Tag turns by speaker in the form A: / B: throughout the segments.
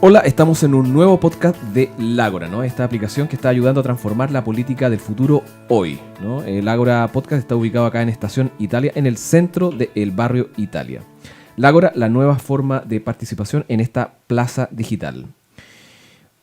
A: Hola, estamos en un nuevo podcast de Lágora, ¿no? Esta aplicación que está ayudando a transformar la política del futuro hoy, ¿no? El Ágora Podcast está ubicado acá en Estación Italia, en el centro del barrio Italia. Lágora, la nueva forma de participación en esta plaza digital.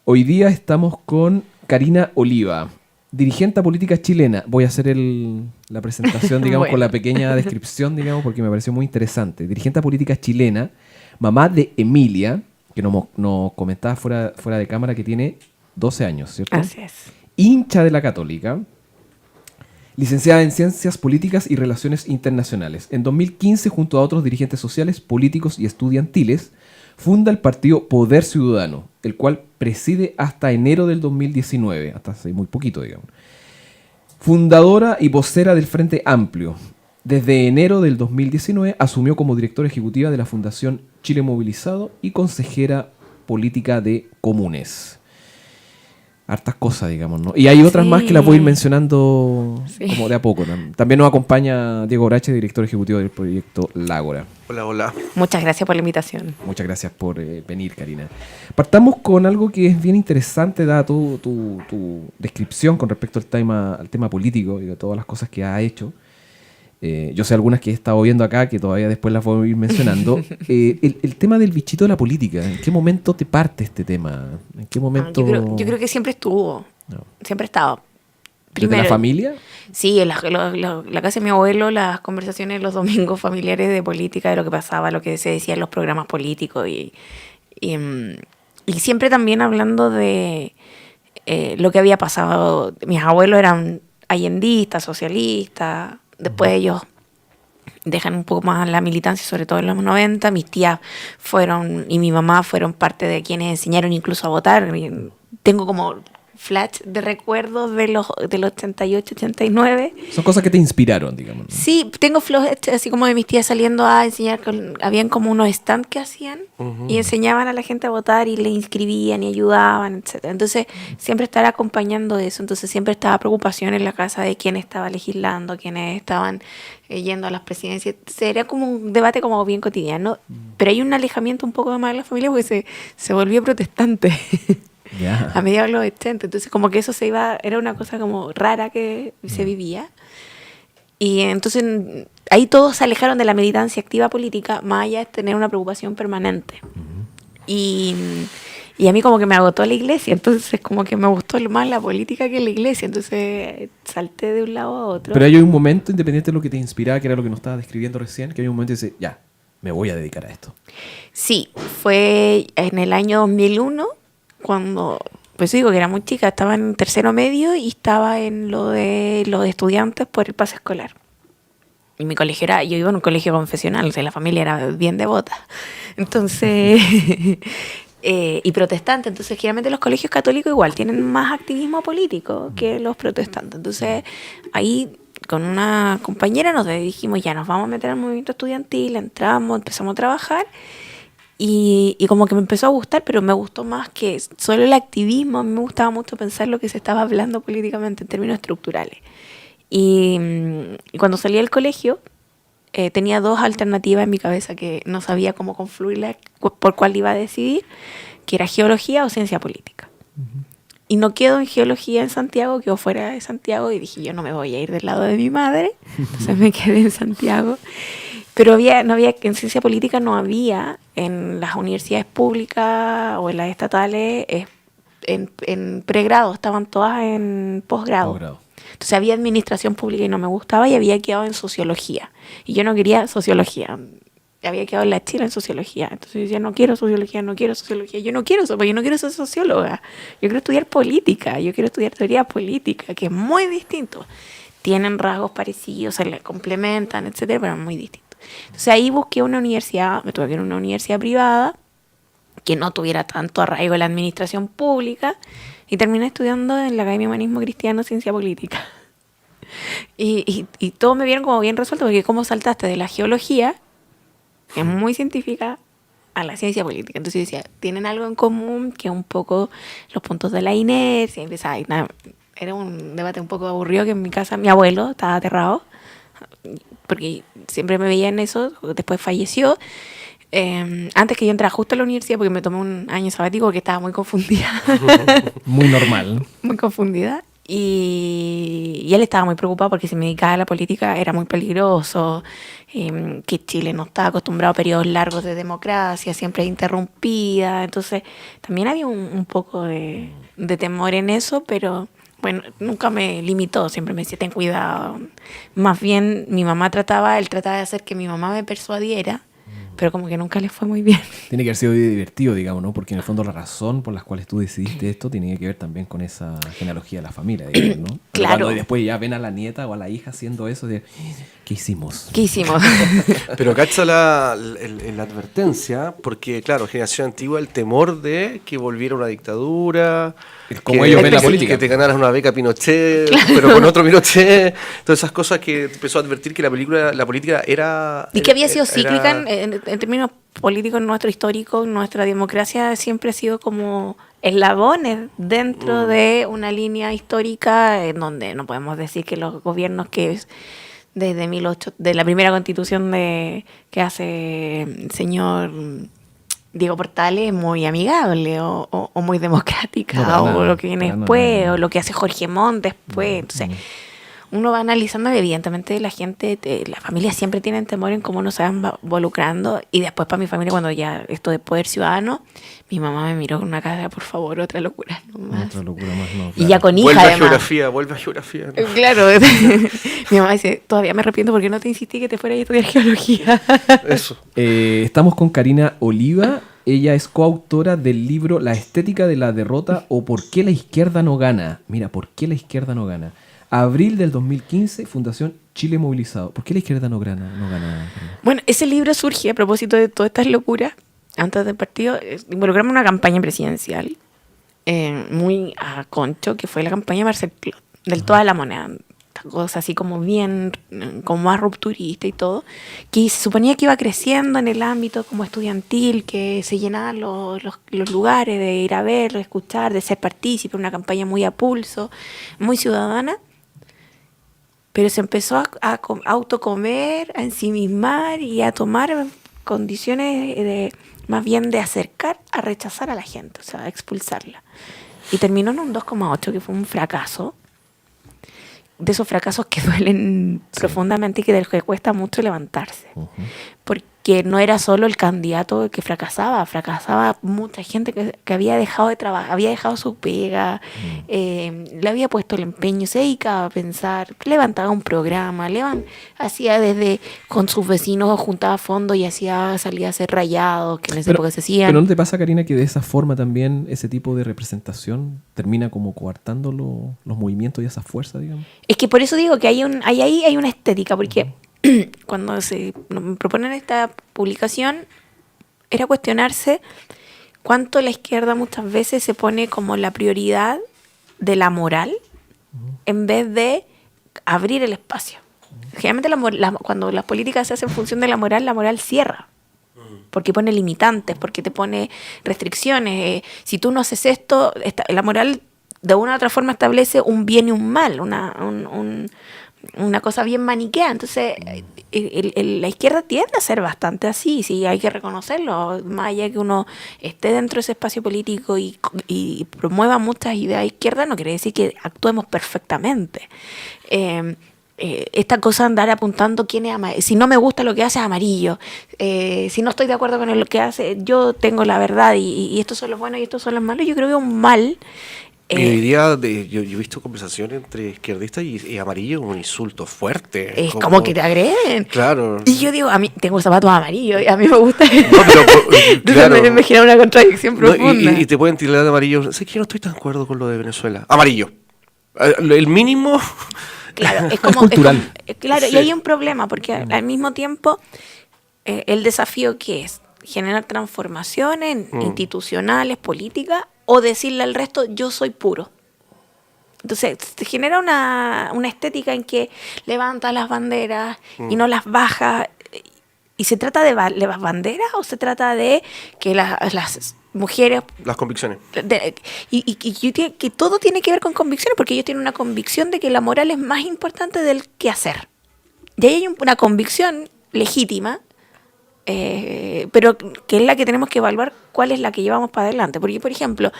A: Hoy día estamos con Karina Oliva, dirigente política chilena. Voy a hacer la presentación, digamos, con la pequeña descripción, digamos, porque me pareció muy interesante. Dirigente política chilena, mamá de Emilia, que nos comentaba fuera de cámara que tiene 12 años, ¿cierto?
B: Así es.
A: Hincha de la Católica, licenciada en Ciencias Políticas y Relaciones Internacionales. En 2015, junto a otros dirigentes sociales, políticos y estudiantiles, funda el partido Poder Ciudadano, el cual preside hasta enero del 2019, hasta hace muy poquito, digamos. Fundadora y vocera del Frente Amplio. Desde enero del 2019 asumió como directora ejecutiva de la Fundación Chile Movilizado y consejera política de Comunes. Hartas cosas, digamos, ¿no? Y hay otras más que las voy a ir mencionando como de a poco. También nos acompaña Diego Brache, director ejecutivo del proyecto Lágora.
C: Hola, hola.
B: Muchas gracias por la invitación.
A: Muchas gracias por venir, Karina. Partamos con algo que es bien interesante, dada tu descripción con respecto al tema político y de todas las cosas que ha hecho. Yo sé algunas que he estado viendo acá, que todavía después las voy a ir mencionando. El tema del bichito de la política, ¿en qué momento te parte este tema? ¿En qué momento...?
B: Yo creo que siempre estuvo. No. Siempre ha estado.
A: Primero, ¿desde la familia?
B: Sí, en la casa de mi abuelo, las conversaciones los domingos familiares de política, de lo que pasaba, lo que se decía en los programas políticos. Y siempre también hablando de lo que había pasado. Mis abuelos eran allendistas, socialistas. Después ellos dejan un poco más la militancia, sobre todo en los 90. Mis tías fueron, y mi mamá fueron parte de quienes enseñaron incluso a votar. Tengo como flash de recuerdos del 88, 89.
A: Son cosas que te inspiraron, digamos, ¿no?
B: Sí, tengo flash así como de mis tías saliendo a enseñar. Habían como unos stands que hacían y enseñaban a la gente a votar y le inscribían y ayudaban, etc. Entonces, siempre estar acompañando eso. Entonces, siempre estaba preocupación en la casa de quién estaba legislando, quiénes estaban yendo a las presidencias. Era como un debate como bien cotidiano, pero hay un alejamiento un poco más de la familia porque se volvió protestante. Yeah. A mediados de los 80, entonces como que eso era una cosa como rara que se vivía, y entonces ahí todos se alejaron de la militancia activa política, más allá de tener una preocupación permanente. Y a mí como que me agotó la iglesia, entonces como que me gustó más la política que la iglesia, entonces salté de un lado a otro.
A: Pero hay un momento, independiente de lo que te inspiraba, que era lo que nos estabas describiendo recién, que hay un momento y dices, ya, me voy a dedicar a esto.
B: Sí, fue en el año 2001, cuando, pues digo que era muy chica, estaba en tercero medio y estaba en lo de los estudiantes por el pase escolar. Y mi colegio yo iba en un colegio confesional, o sea, la familia era bien devota. Entonces, y protestante. Entonces, generalmente los colegios católicos igual tienen más activismo político que los protestantes. Entonces, ahí con una compañera nos dijimos, ya nos vamos a meter al movimiento estudiantil, entramos, empezamos a trabajar. Y como que me empezó a gustar, pero me gustó más que solo el activismo. A mí me gustaba mucho pensar lo que se estaba hablando políticamente en términos estructurales. Y cuando salí del colegio, tenía dos alternativas en mi cabeza que no sabía cómo confluirlas, por cuál iba a decidir, que era geología o ciencia política. Y no quedo en geología en Santiago, quedo fuera de Santiago, y dije, yo no me voy a ir del lado de mi madre, entonces me quedé en Santiago. Pero en ciencia política no había en las universidades públicas o en las estatales en pregrado, estaban todas en posgrado. Entonces había administración pública y no me gustaba, y había quedado en sociología. Y yo no quería sociología, había quedado en la Chile en sociología. Entonces yo decía, no quiero sociología, yo no quiero eso, porque yo no quiero ser socióloga. Yo quiero estudiar política, yo quiero estudiar teoría política, que es muy distinto. Tienen rasgos parecidos, se le complementan, etcétera, pero es muy distinto. Entonces ahí busqué una universidad, me tuve que ir a una universidad privada que no tuviera tanto arraigo en la administración pública, y terminé estudiando en la Academia de Humanismo Cristiano Ciencia Política. Y todos me vieron como bien resuelto, porque como saltaste de la geología, que es muy científica, a la ciencia política. Entonces yo decía, tienen algo en común, que es un poco los puntos de la inercia. Era un debate un poco aburrido, que en mi casa mi abuelo estaba aterrado, porque siempre me veía en eso, después falleció. Antes que yo entrara justo a la universidad, porque me tomé un año sabático porque estaba muy confundida.
A: Muy normal.
B: Muy confundida. Y él estaba muy preocupado porque si me dedicaba a la política era muy peligroso, que Chile no estaba acostumbrado a periodos largos de democracia, siempre interrumpida. Entonces también había un poco de temor en eso, pero bueno, nunca me limitó, siempre me decía, ten cuidado. Más bien él trataba de hacer que mi mamá me persuadiera, pero como que nunca le fue muy bien.
A: Tiene que haber sido divertido, digamos, ¿no? Porque en el fondo la razón por la cual tú decidiste esto tiene que ver también con esa genealogía de la familia, digamos, ¿no? Pero
B: Claro.
A: cuando después ya ven a la nieta o a la hija haciendo eso, ¿qué hicimos?
B: ¿Qué hicimos?
C: Pero cacha la advertencia, porque claro, generación antigua, el temor de que volviera una dictadura,
A: Como ellos ven la política.
C: que te ganaras una beca Pinochet, pero con otro Pinochet, todas esas cosas que empezó a advertir que la política era...
B: Y que había sido cíclica en términos políticos, nuestro histórico, nuestra democracia siempre ha sido como eslabones dentro de una línea histórica en donde no podemos decir que los gobiernos que desde de la primera constitución que hace el señor Diego Portales es muy amigable o muy democrática,
A: No,
B: o
A: nada,
B: lo que viene
A: para
B: después,
A: nada.
B: o lo que hace Jorge Montt después. Entonces, uno va analizando, evidentemente la gente, la familia siempre tienen temor en cómo nos van involucrando, y después para mi familia, cuando ya esto de poder ciudadano, mi mamá me miró con una cara, por favor, otra locura nomás.
A: Otra locura más, no,
B: Y
A: claro.
B: ya con hija,
C: Vuelve a
B: además.
C: vuelve a geografía. ¿no?
B: Claro, mi mamá dice, todavía me arrepiento porque no te insistí que te fueras a estudiar geología.
C: Eso.
A: Estamos con Karina Oliva. Ella es coautora del libro La estética de la derrota o ¿Por qué la izquierda no gana? Mira, ¿por qué la izquierda no gana? Abril del 2015, Fundación Chile Movilizado. ¿Por qué la izquierda no gana?
B: Bueno, ese libro surge a propósito de todas estas locuras. Antes del partido, involucramos una campaña presidencial muy a concho, que fue la campaña de Marcel Clot, del Toda la Moneda. Esta cosa así como bien, como más rupturista y todo, que se suponía que iba creciendo en el ámbito como estudiantil, que se llenaban los lugares de ir a ver, de escuchar, de ser partícipe, una campaña muy a pulso, muy ciudadana. Pero se empezó a autocomer, a ensimismar y a tomar condiciones más bien de acercar a rechazar a la gente, o sea, a expulsarla. Y terminó en un 2,8, que fue un fracaso. De esos fracasos que duelen profundamente y que del que cuesta mucho levantarse. Porque no era solo el candidato que fracasaba mucha gente que había dejado de trabajar, había dejado su pega, le había puesto el empeño, se dedicaba a pensar, levantaba un programa, hacía desde con sus vecinos, juntaba fondos y salía a hacer rayados, que en esa época se hacían.
A: Pero ¿no te pasa, Karina, que de esa forma también ese tipo de representación termina como coartando los movimientos y esa fuerza, digamos?
B: Es que por eso digo que ahí hay una estética, porque cuando se proponen esta publicación era cuestionarse cuánto la izquierda muchas veces se pone como la prioridad de la moral en vez de abrir el espacio. Generalmente cuando las políticas se hacen en función de la moral cierra. Porque pone limitantes, porque te pone restricciones. Si tú no haces esto, la moral de una u otra forma establece un bien y un mal, una cosa bien maniquea. Entonces, la izquierda tiende a ser bastante así, sí, hay que reconocerlo. Más allá que uno esté dentro de ese espacio político y promueva muchas ideas izquierdas, no quiere decir que actuemos perfectamente. Esta cosa de andar apuntando quién es amarillo. Si no me gusta lo que hace, es amarillo. Si no estoy de acuerdo con lo que hace, yo tengo la verdad y estos son los buenos y estos son los malos. Yo creo que es un mal.
C: Y hoy día yo he visto conversaciones entre izquierdistas y amarillo, un insulto fuerte.
B: Es como que te agreden.
C: Claro.
B: Y yo digo, a mí tengo zapatos amarillos y a mí me gusta.
C: No, pero
B: Entonces
C: claro.
B: me genera una contradicción
C: No,
B: profunda.
C: y te pueden tirar de amarillo. Sé que yo no estoy tan de acuerdo con lo de Venezuela. Amarillo. El mínimo.
B: Claro, es como
A: cultural.
B: Claro,
C: Sí.
B: y hay un problema, porque al mismo tiempo el desafío que es generar transformaciones institucionales, políticas, o decirle al resto, yo soy puro. Entonces, se genera una estética en que levanta las banderas y no las baja. ¿Y se trata de las banderas o se trata de que las mujeres...
C: Las convicciones.
B: Que todo tiene que ver con convicciones, porque ellos tienen una convicción de que la moral es más importante del que hacer. Y ahí hay una convicción legítima pero que es la que tenemos que evaluar cuál es la que llevamos para adelante. Porque, por ejemplo,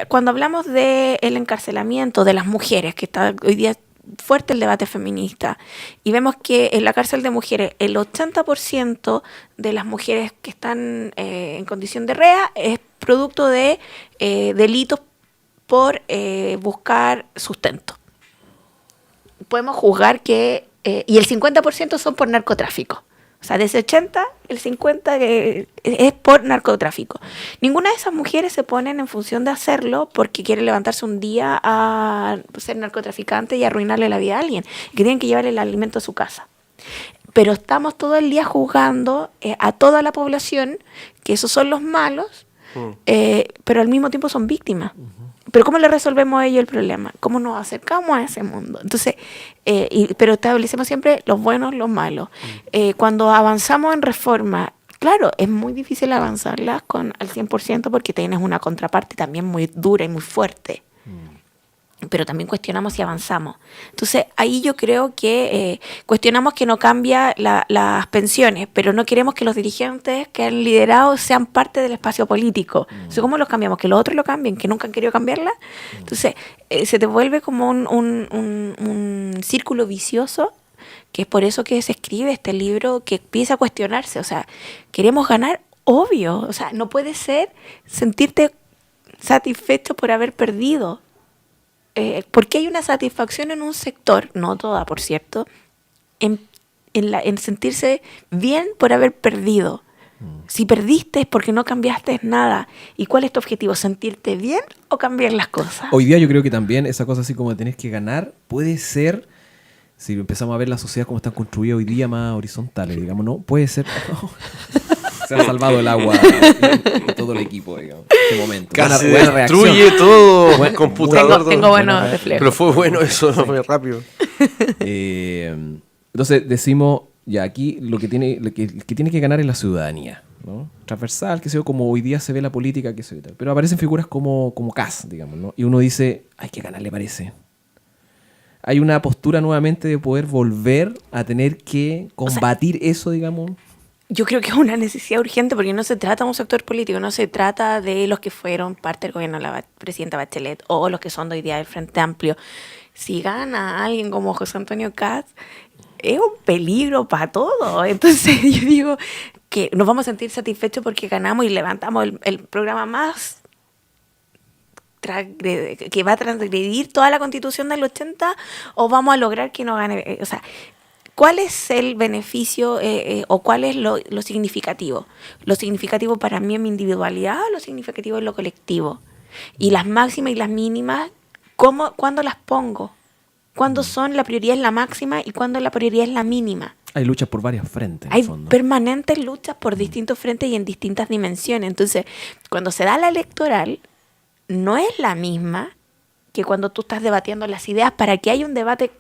B: cuando hablamos del encarcelamiento de las mujeres, que está hoy día fuerte el debate feminista, y vemos que en la cárcel de mujeres el 80% de las mujeres que están en condición de rea es producto de delitos por buscar sustento. Podemos juzgar que... y el 50% son por narcotráfico. O sea, de ese 80, el 50 es por narcotráfico. Ninguna de esas mujeres se ponen en función de hacerlo porque quiere levantarse un día a ser narcotraficante y arruinarle la vida a alguien. Que tienen que llevar el alimento a su casa. Pero estamos todo el día juzgando a toda la población que esos son los malos, pero al mismo tiempo son víctimas. Pero ¿cómo le resolvemos a ellos el problema? ¿Cómo nos acercamos a ese mundo? Entonces, pero establecemos siempre los buenos, los malos. Cuando avanzamos en reforma, claro, es muy difícil avanzarlas al 100% porque tienes una contraparte también muy dura y muy fuerte. Pero también cuestionamos si avanzamos. Entonces, ahí yo creo que cuestionamos que no cambia las pensiones, pero no queremos que los dirigentes que han liderado sean parte del espacio político. Entonces, ¿cómo los cambiamos? Que los otros lo cambien, que nunca han querido cambiarla. Entonces, se te vuelve como un círculo vicioso, que es por eso que se escribe este libro, que empieza a cuestionarse. O sea, queremos ganar, obvio. O sea, no puede ser sentirte satisfecho por haber perdido. Porque hay una satisfacción en un sector, no toda, por cierto, en sentirse bien por haber perdido. Si perdiste es porque no cambiaste nada. ¿Y cuál es tu objetivo? ¿Sentirte bien o cambiar las cosas?
A: Hoy día yo creo que también esa cosa así como de tenés que ganar puede ser, si empezamos a ver la sociedad como está construida hoy día, más horizontales, digamos, ¿no? Puede ser... Se ha salvado el agua y todo el equipo, digamos, en este momento.
C: Casi
A: buena
C: destruye todo el computador.
B: Tengo buenos reflejos.
C: Pero fue bueno eso, no fue rápido.
A: Entonces decimos, ya aquí lo que tiene que ganar es la ciudadanía, ¿no? Transversal, que se ve como hoy día se ve la política, que se ve tal. Pero aparecen figuras como Kast, digamos, ¿no? Y uno dice, hay que ganar, le parece. Hay una postura nuevamente de poder volver a tener que combatir eso, digamos.
B: Yo creo que es una necesidad urgente porque no se trata de un sector político, no se trata de los que fueron parte del gobierno de la presidenta Bachelet o los que son de hoy día del Frente Amplio. Si gana alguien como José Antonio Kast, es un peligro para todo. Entonces yo digo que nos vamos a sentir satisfechos porque ganamos y levantamos el programa más que va a transgredir toda la Constitución del 80 o vamos a lograr que no gane. O sea, ¿cuál es el beneficio o cuál es lo significativo? Lo significativo para mí es mi individualidad, lo significativo es lo colectivo. Y las máximas y las mínimas, ¿cuándo las pongo? ¿Cuándo son la prioridad es la máxima y cuándo la prioridad es la mínima?
A: Hay luchas por varios frentes.
B: Hay permanentes luchas por distintos frentes y en distintas dimensiones. Entonces, cuando se da la electoral, no es la misma que cuando tú estás debatiendo las ideas para que haya un debate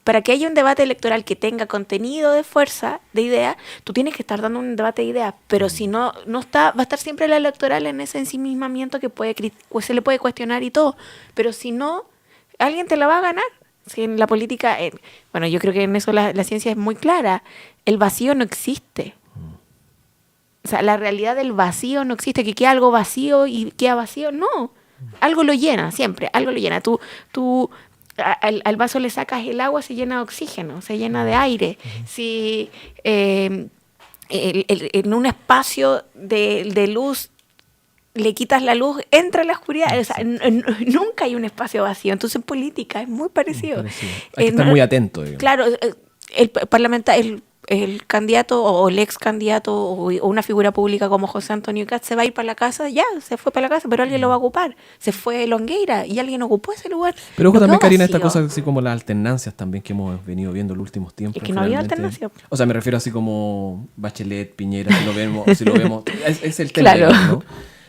B: para que haya un debate electoral que tenga contenido de fuerza, de ideas, tú tienes que estar dando un debate de ideas, pero si no está, va a estar siempre la electoral en ese ensimismamiento que se le puede cuestionar y todo, pero si no, alguien te la va a ganar. Si en la política, bueno, yo creo que en eso la ciencia es muy clara, el vacío no existe. O sea, la realidad del vacío no existe, que queda algo vacío y queda vacío, no. Algo lo llena, siempre, algo lo llena. Tú al vaso le sacas el agua, se llena de oxígeno, se llena de aire. Si en un espacio de luz le quitas la luz, entra la oscuridad. O sea, nunca hay un espacio vacío. Entonces, en política es muy parecido.
A: Hay que estar muy atento, digamos.
B: Claro, el candidato o el ex candidato o una figura pública como José Antonio Kast se va a ir para la casa, ya, se fue para la casa, pero alguien lo va a ocupar. Se fue Longueira y alguien ocupó ese lugar.
A: Pero ojo también, Karina, esta
B: vacío.
A: cosa así como las alternancias también que hemos venido viendo en los últimos tiempos.
B: Es que no había
A: finalmente.
B: alternancia.
A: O sea, me refiero así como Bachelet, Piñera, si lo vemos, es el tema,
B: Claro.
A: ¿no?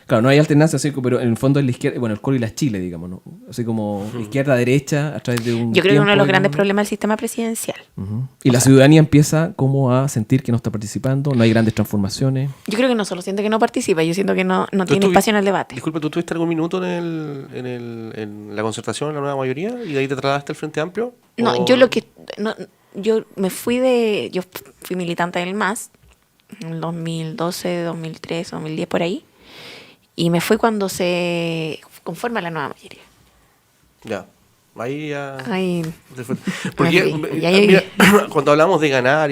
A: Claro, no hay alternancia, así, pero en el fondo es la izquierda, bueno, el Colo y la Chile, digamos, ¿no? Así como izquierda-derecha a través de un
B: Yo creo que uno de los grandes
A: digamos.
B: problemas del sistema presidencial.
A: Uh-huh. Y la ciudadanía empieza como a sentir que no está participando, no hay grandes transformaciones.
B: Yo creo que no solo siente que no participa, yo siento que no tiene espacio en el debate.
C: Disculpe, ¿tú tuviste algún minuto en la concertación, en la nueva mayoría, y de ahí te trasladaste al Frente Amplio?
B: No,
C: ¿O-
B: yo lo que... yo fui militante del MAS en el 2012, 2013, 2010 por ahí, y me fui cuando se conforma la nueva mayoría.
C: Ya. Ahí ya...
B: Ay,
C: Porque, mira, cuando hablamos de ganar...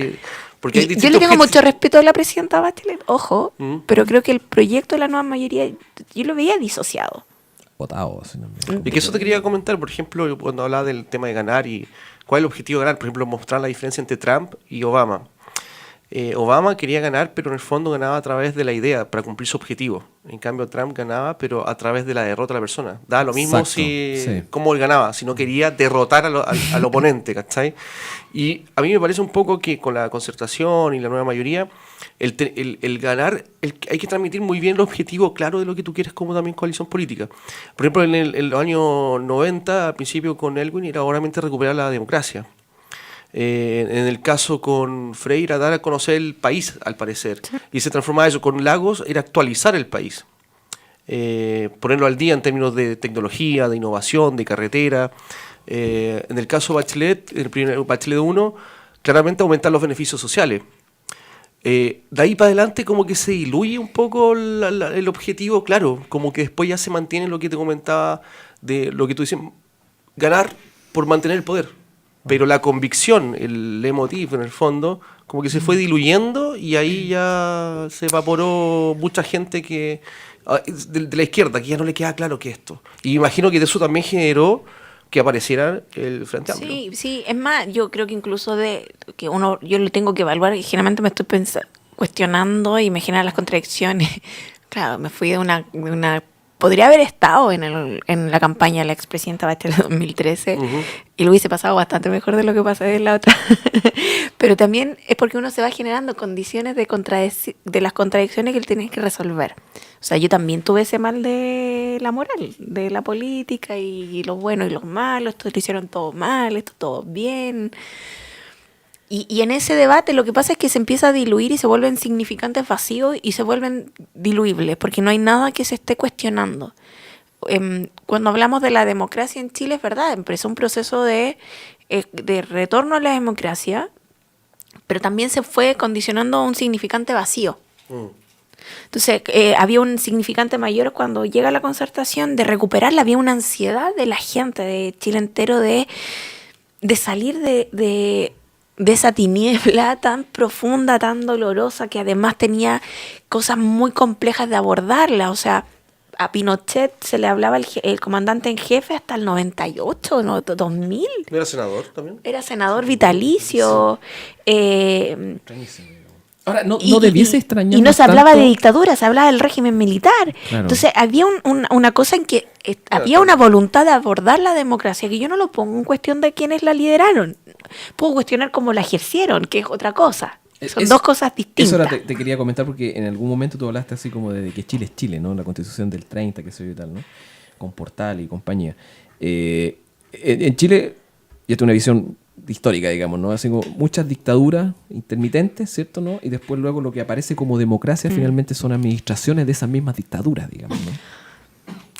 C: Porque hay
B: yo le tengo
C: distintos
B: mucho respeto a la presidenta Bachelet, ojo,
C: Mm.
B: pero creo que el proyecto de la nueva mayoría yo lo veía disociado.
A: Votado. Así, ¿no?
C: Y que eso te quería comentar, por ejemplo, cuando hablaba del tema de ganar y cuál es el objetivo de ganar, por ejemplo, mostrar la diferencia entre Trump y Obama. Obama quería ganar, pero en el fondo ganaba a través de la idea para cumplir su objetivo. En cambio, Trump ganaba, pero a través de la derrota de la persona. Daba lo mismo
A: Exacto, sí.
C: cómo él ganaba, si no quería derrotar al oponente, ¿cachai? Y a mí me parece un poco que con la concertación y la nueva mayoría, el ganar, hay que transmitir muy bien el objetivo claro de lo que tú quieres como también coalición política. Por ejemplo, en los años 90, al principio con Elwin, era obviamente recuperar la democracia. En el caso con Frei era dar a conocer el país, al parecer. Sí. Y se transformaba eso. Con Lagos era actualizar el país. Ponerlo al día en términos de tecnología, de innovación, de carretera. En el caso Bachelet, el primer Bachelet 1, claramente aumentar los beneficios sociales. De ahí para adelante como que se diluye un poco el objetivo, claro, como que después ya se mantiene lo que te comentaba de lo que tú dices, ganar por mantener el poder. Pero la convicción, el leitmotiv en el fondo, como que se fue diluyendo y ahí ya se evaporó mucha gente que de la izquierda, que ya no le queda claro que esto. Y imagino que eso también generó que apareciera el Frente Amplio.
B: Sí, sí, es más, yo creo que incluso yo lo tengo que evaluar y generalmente me estoy cuestionando y me generan las contradicciones. Claro, me fui de una podría haber estado en la campaña de la expresidenta Bachelet 2013 y lo hubiese pasado bastante mejor de lo que pasé en la otra. Pero también es porque uno se va generando condiciones de las contradicciones que él tiene que resolver. O sea, yo también tuve ese mal de la moral, de la política y lo bueno y lo malo. Esto lo hicieron todo mal, esto todo bien. Y en ese debate lo que pasa es que se empieza a diluir y se vuelven significantes vacíos y se vuelven diluibles, porque no hay nada que se esté cuestionando. Cuando hablamos de la democracia en Chile, es verdad, empezó un proceso de retorno a la democracia, pero también se fue condicionando a un significante vacío. Entonces, había un significante mayor cuando llega la concertación de recuperarla, había una ansiedad de la gente de Chile entero de salir de esa tiniebla tan profunda, tan dolorosa, que además tenía cosas muy complejas de abordarla. O sea, a Pinochet se le hablaba el comandante en jefe hasta el 98, ¿no? 2000.
C: ¿Era senador también?
B: Era senador vitalicio. Sí.
A: Ahora, no debiese extrañar.
B: Y no se hablaba de dictadura, se hablaba del régimen militar.
A: Claro.
B: Entonces había una cosa en que había una voluntad de abordar la democracia, que yo no lo pongo en cuestión de quienes la lideraron. Puedo cuestionar cómo la ejercieron, que es otra cosa. Son dos cosas distintas.
A: Eso ahora te quería comentar porque en algún momento tú hablaste así como de que Chile es Chile, ¿no? La Constitución del 30, que se y tal, ¿no? Con Portal y compañía. En Chile, y esto es una visión histórica, digamos, ¿no? Así como muchas dictaduras intermitentes, ¿cierto? ¿No? Y después luego lo que aparece como democracia finalmente son administraciones de esas mismas dictaduras, digamos, ¿no?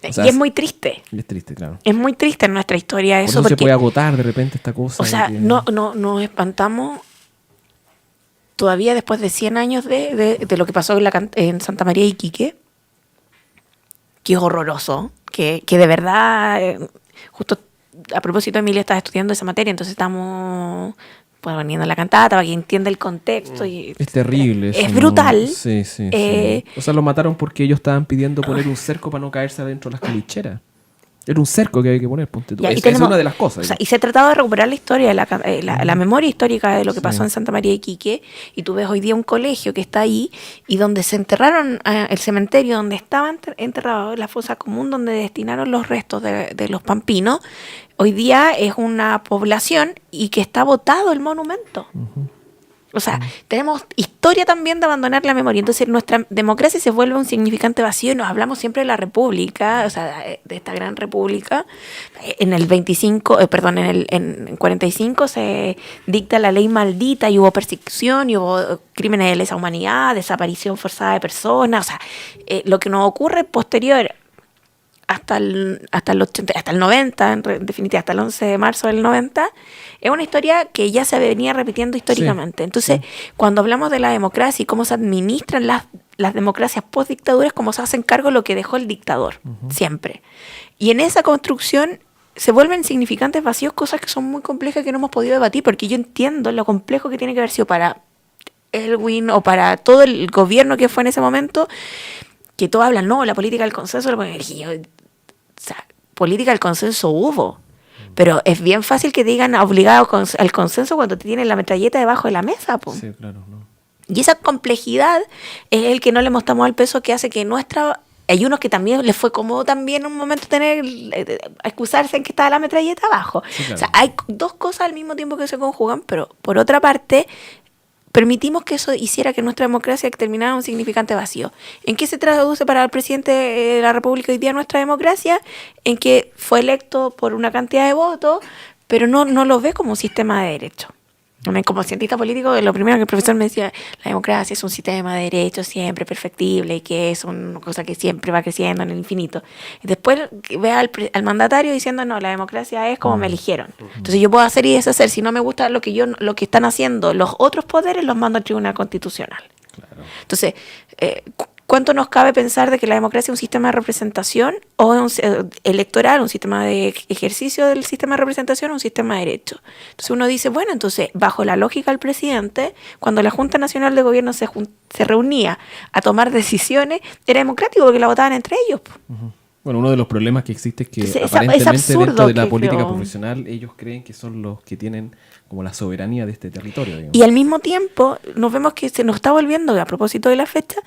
A: O sea,
B: y es muy triste.
A: Es triste, claro.
B: Es muy triste en nuestra historia eso.
A: Por eso se puede agotar de repente esta cosa.
B: O sea, no nos espantamos todavía después de 100 años de lo que pasó en Santa María de Iquique, que es horroroso, que de verdad, justo a propósito, Emilia estaba estudiando esa materia, entonces estamos poniendo la cantata para que entienda el contexto. Y
A: es terrible.
B: Es brutal.
A: Sí. O sea, lo mataron porque ellos estaban pidiendo poner un cerco para no caerse adentro de las calicheras. Era un cerco que había que poner, ponte tú. Esa es una de las cosas.
B: O sea, y se ha tratado de recuperar la historia, la memoria histórica de lo que pasó en Santa María de Iquique, y tú ves hoy día un colegio que está ahí, y donde se enterraron, el cementerio donde estaba enterrado, la fosa común donde destinaron los restos de los pampinos, hoy día es una población y que está botado el monumento. O sea, tenemos historia también de abandonar la memoria. Entonces nuestra democracia se vuelve un significante vacío y nos hablamos siempre de la república, o sea, de esta gran república. En el 45 se dicta la ley maldita y hubo persecución y hubo crímenes de lesa humanidad, desaparición forzada de personas. O sea, lo que nos ocurre posterior hasta el 80, hasta el 90, en definitiva, hasta el 11 de marzo del 90, es una historia que ya se venía repitiendo históricamente. Entonces, cuando hablamos de la democracia y cómo se administran las democracias post-dictaduras, cómo se hacen cargo de lo que dejó el dictador, siempre. Y en esa construcción se vuelven significantes vacíos, cosas que son muy complejas que no hemos podido debatir, porque yo entiendo lo complejo que tiene que haber sido para Elwin o para todo el gobierno que fue en ese momento, que todos hablan, no, la política del consenso, política del consenso hubo, pero es bien fácil que te digan obligado al consenso cuando te tienen la metralleta debajo de la mesa, po.
A: Sí, claro, no.
B: Y esa complejidad es el que no le mostramos al peso, que hace que hay unos que también les fue cómodo también en un momento excusarse en que estaba la metralleta abajo.
A: Sí, claro.
B: O sea, hay dos cosas al mismo tiempo que se conjugan, pero por otra parte permitimos que eso hiciera que nuestra democracia terminara un significante vacío. ¿En qué se traduce para el presidente de la República hoy día nuestra democracia? En que fue electo por una cantidad de votos, pero no lo ve como un sistema de derecho. Como cientista político, lo primero que el profesor me decía, la democracia es un sistema de derechos siempre perfectible y que es una cosa que siempre va creciendo en el infinito. Y después ve al mandatario diciendo, no, la democracia es como me eligieron. Entonces yo puedo hacer y deshacer. Si no me gusta lo que están haciendo los otros poderes, los mando al Tribunal Constitucional.
A: Claro.
B: Entonces, ¿cuánto nos cabe pensar de que la democracia es un sistema de representación o es electoral, un sistema de ejercicio del sistema de representación o un sistema de derecho? Entonces uno dice, bueno, entonces, bajo la lógica del presidente, cuando la Junta Nacional de Gobierno se reunía a tomar decisiones, era democrático porque la votaban entre ellos.
A: Uh-huh. Bueno, uno de los problemas que existe es que
B: es
A: aparentemente
B: absurdo
A: dentro de la
B: que
A: política
B: creo.
A: profesional ellos creen que son los que tienen como la soberanía de este territorio, digamos.
B: Y al mismo tiempo nos vemos que se nos está volviendo, a propósito de la fecha,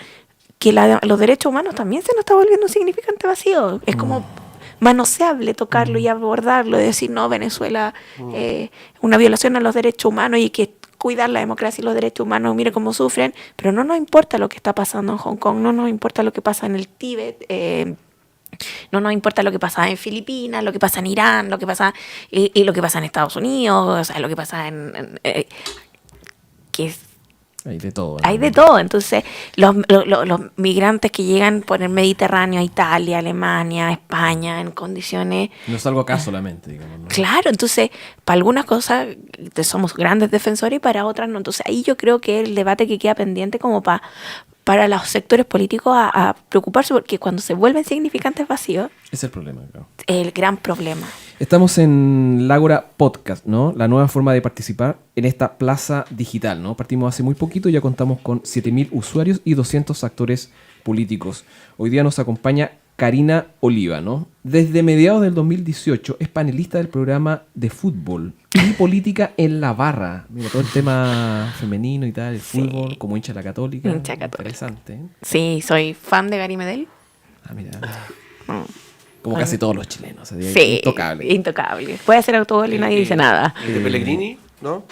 B: que los derechos humanos también se nos está volviendo un significante vacío. Es como manoseable tocarlo y abordarlo, decir, no, Venezuela, una violación a los derechos humanos y hay que cuidar la democracia y los derechos humanos, mire cómo sufren, pero no nos importa lo que está pasando en Hong Kong, no nos importa lo que pasa en el Tíbet, no nos importa lo que pasa en Filipinas, lo que pasa en Irán, lo que pasa y lo que pasa en Estados Unidos, o sea, lo que pasa que es
A: Hay de todo, ¿no?
B: hay de todo. Entonces, los migrantes que llegan por el Mediterráneo a Italia, Alemania, España, en condiciones...
A: No es algo acá solamente, digamos, ¿no?
B: Claro, entonces, para algunas cosas somos grandes defensores y para otras no. Entonces, ahí yo creo que el debate que queda pendiente como para los sectores políticos a preocuparse, porque cuando se vuelven significantes vacíos,
A: Es el problema, claro.
B: es el gran problema.
A: Estamos en Lágora Podcast, ¿no? La nueva forma de participar en esta plaza digital, ¿no? Partimos hace muy poquito y ya contamos con 7.000 usuarios y 200 actores políticos. Hoy día nos acompaña Karina Oliva, ¿no? Desde mediados del 2018 es panelista del programa de fútbol y política en la barra. Mira, todo el tema femenino y tal, el fútbol, como hincha de la Católica.
B: Hincha católica.
A: Interesante, ¿eh?
B: Sí, soy fan de Gary Medel.
A: Ah, mira.
B: Mm.
A: Como casi todos los chilenos.
B: Sí,
A: Intocable.
B: intocable. Puede hacer autogol y nadie dice nada.
C: ¿De Pellegrini? ¿No?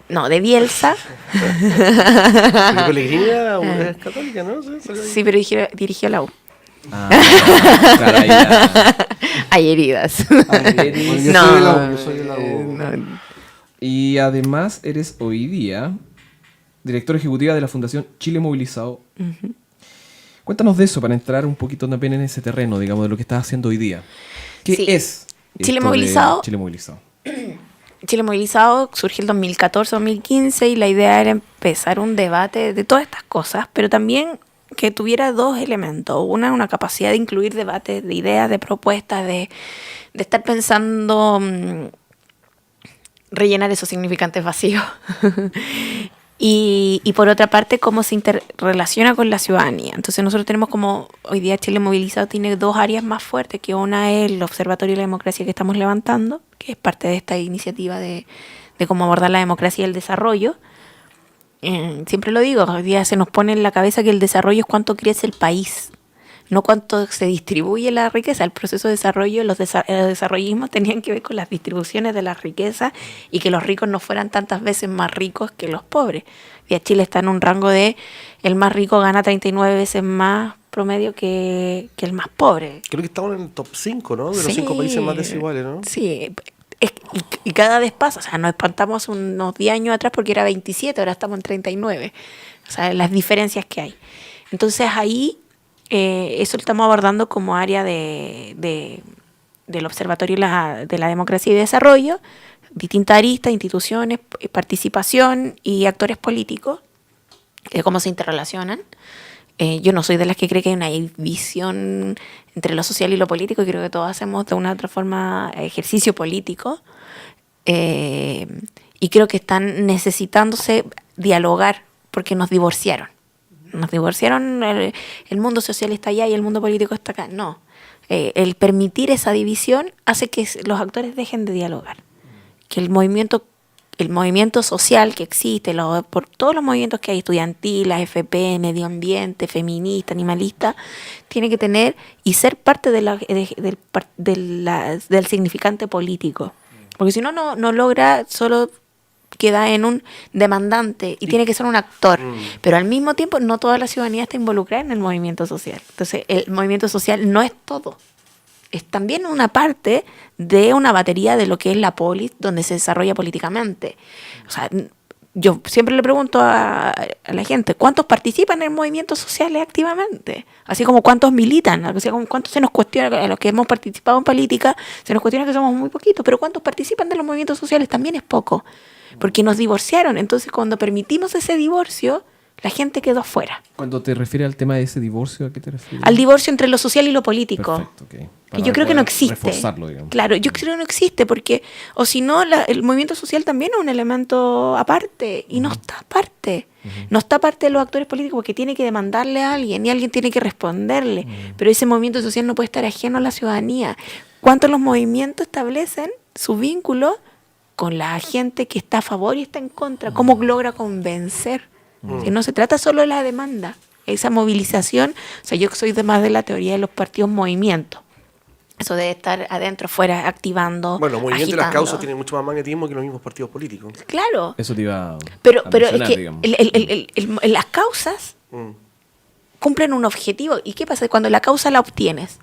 B: No, de Bielsa.
C: Porque Pellegrini es católica, ¿no?
B: Sí, pero dirigió la U.
A: Ah, claro, ahí ya.
B: Hay heridas.
C: Yo
B: No,
C: soy de la U, yo soy de la U.
B: no.
A: Y además eres hoy día directora ejecutiva de la Fundación Chile Movilizado. Cuéntanos de eso para entrar un poquito también en ese terreno, digamos, de lo que estás haciendo hoy día. ¿Qué
B: Sí.
A: es
B: Chile
A: esto de
B: Movilizado?
A: Chile Movilizado.
B: Chile Movilizado surgió en 2014-2015 y la idea era empezar un debate de todas estas cosas, pero también que tuviera dos elementos. Una capacidad de incluir debates, de ideas, de propuestas, de estar pensando rellenar esos significantes vacíos. Y por otra parte, cómo se interrelaciona con la ciudadanía. Entonces nosotros tenemos como, hoy día Chile Movilizado tiene dos áreas más fuertes, que una es el Observatorio de la Democracia que estamos levantando, que es parte de esta iniciativa de cómo abordar la democracia y el desarrollo. Siempre lo digo, hoy día se nos pone en la cabeza que el desarrollo es cuánto crece el país, no cuánto se distribuye la riqueza. El proceso de desarrollo, los desarrollismos tenían que ver con las distribuciones de la riqueza y que los ricos no fueran tantas veces más ricos que los pobres. Y Chile está en un rango de el más rico gana 39 veces más promedio que el más pobre.
C: Creo que estamos en el top 5, ¿no? De los
B: Sí.
C: 5 países más desiguales, ¿no?
B: Sí, y cada vez pasa. O sea, nos espantamos unos 10 años atrás porque era 27, ahora estamos en 39. O sea, las diferencias que hay. Entonces ahí eso lo estamos abordando como área del Observatorio de la Democracia y Desarrollo, distintas aristas, instituciones, participación y actores políticos, cómo se interrelacionan. Yo no soy de las que cree que hay una división entre lo social y lo político, creo que todos hacemos de una u otra forma ejercicio político, y creo que están necesitándose dialogar porque nos divorciaron. El mundo social está allá y el mundo político está acá. No, el permitir esa división hace que los actores dejen de dialogar, que el movimiento social que existe, por todos los movimientos que hay, estudiantil, AFP, medio ambiente, feminista, animalista, tiene que tener y ser parte del significante político. Porque si no logra, solo queda en un demandante y tiene que ser un actor. Pero al mismo tiempo, no toda la ciudadanía está involucrada en el movimiento social. Entonces, el movimiento social no es todo. Es también una parte de una batería de lo que es la polis, donde se desarrolla políticamente. O sea, yo siempre le pregunto a la gente, ¿cuántos participan en movimientos sociales activamente? Así como cuántos militan, así como cuántos se nos cuestiona, a los que hemos participado en política, se nos cuestiona que somos muy poquitos, pero ¿cuántos participan de los movimientos sociales? También es poco, porque nos divorciaron. Entonces, cuando permitimos ese divorcio, la gente quedó afuera.
A: Cuando te refieres al tema de ese divorcio, ¿a qué te refieres?
B: Al divorcio entre lo social y lo político.
A: Perfecto, okay.
B: Que yo creo que no existe.
A: Reforzarlo, digamos.
B: Claro, yo creo que no existe porque, o si no, el movimiento social también es un elemento aparte y no está aparte. No está aparte de los actores políticos porque tiene que demandarle a alguien y alguien tiene que responderle. Pero ese movimiento social no puede estar ajeno a la ciudadanía. ¿Cuántos los movimientos establecen su vínculo con la gente que está a favor y está en contra? ¿Cómo logra convencer? Que no se trata solo de la demanda, esa movilización. O sea, yo soy más de la teoría de los partidos movimientos. Eso de estar adentro, fuera, activando,
C: Bueno, los movimientos y las
B: agitando.
C: causas tienen mucho más magnetismo que los mismos partidos políticos.
B: Claro.
A: Eso te iba a
B: Pero
A: mencionar,
B: es que
A: digamos.
B: las causas cumplen un objetivo. ¿Y qué pasa cuando la causa la obtienes?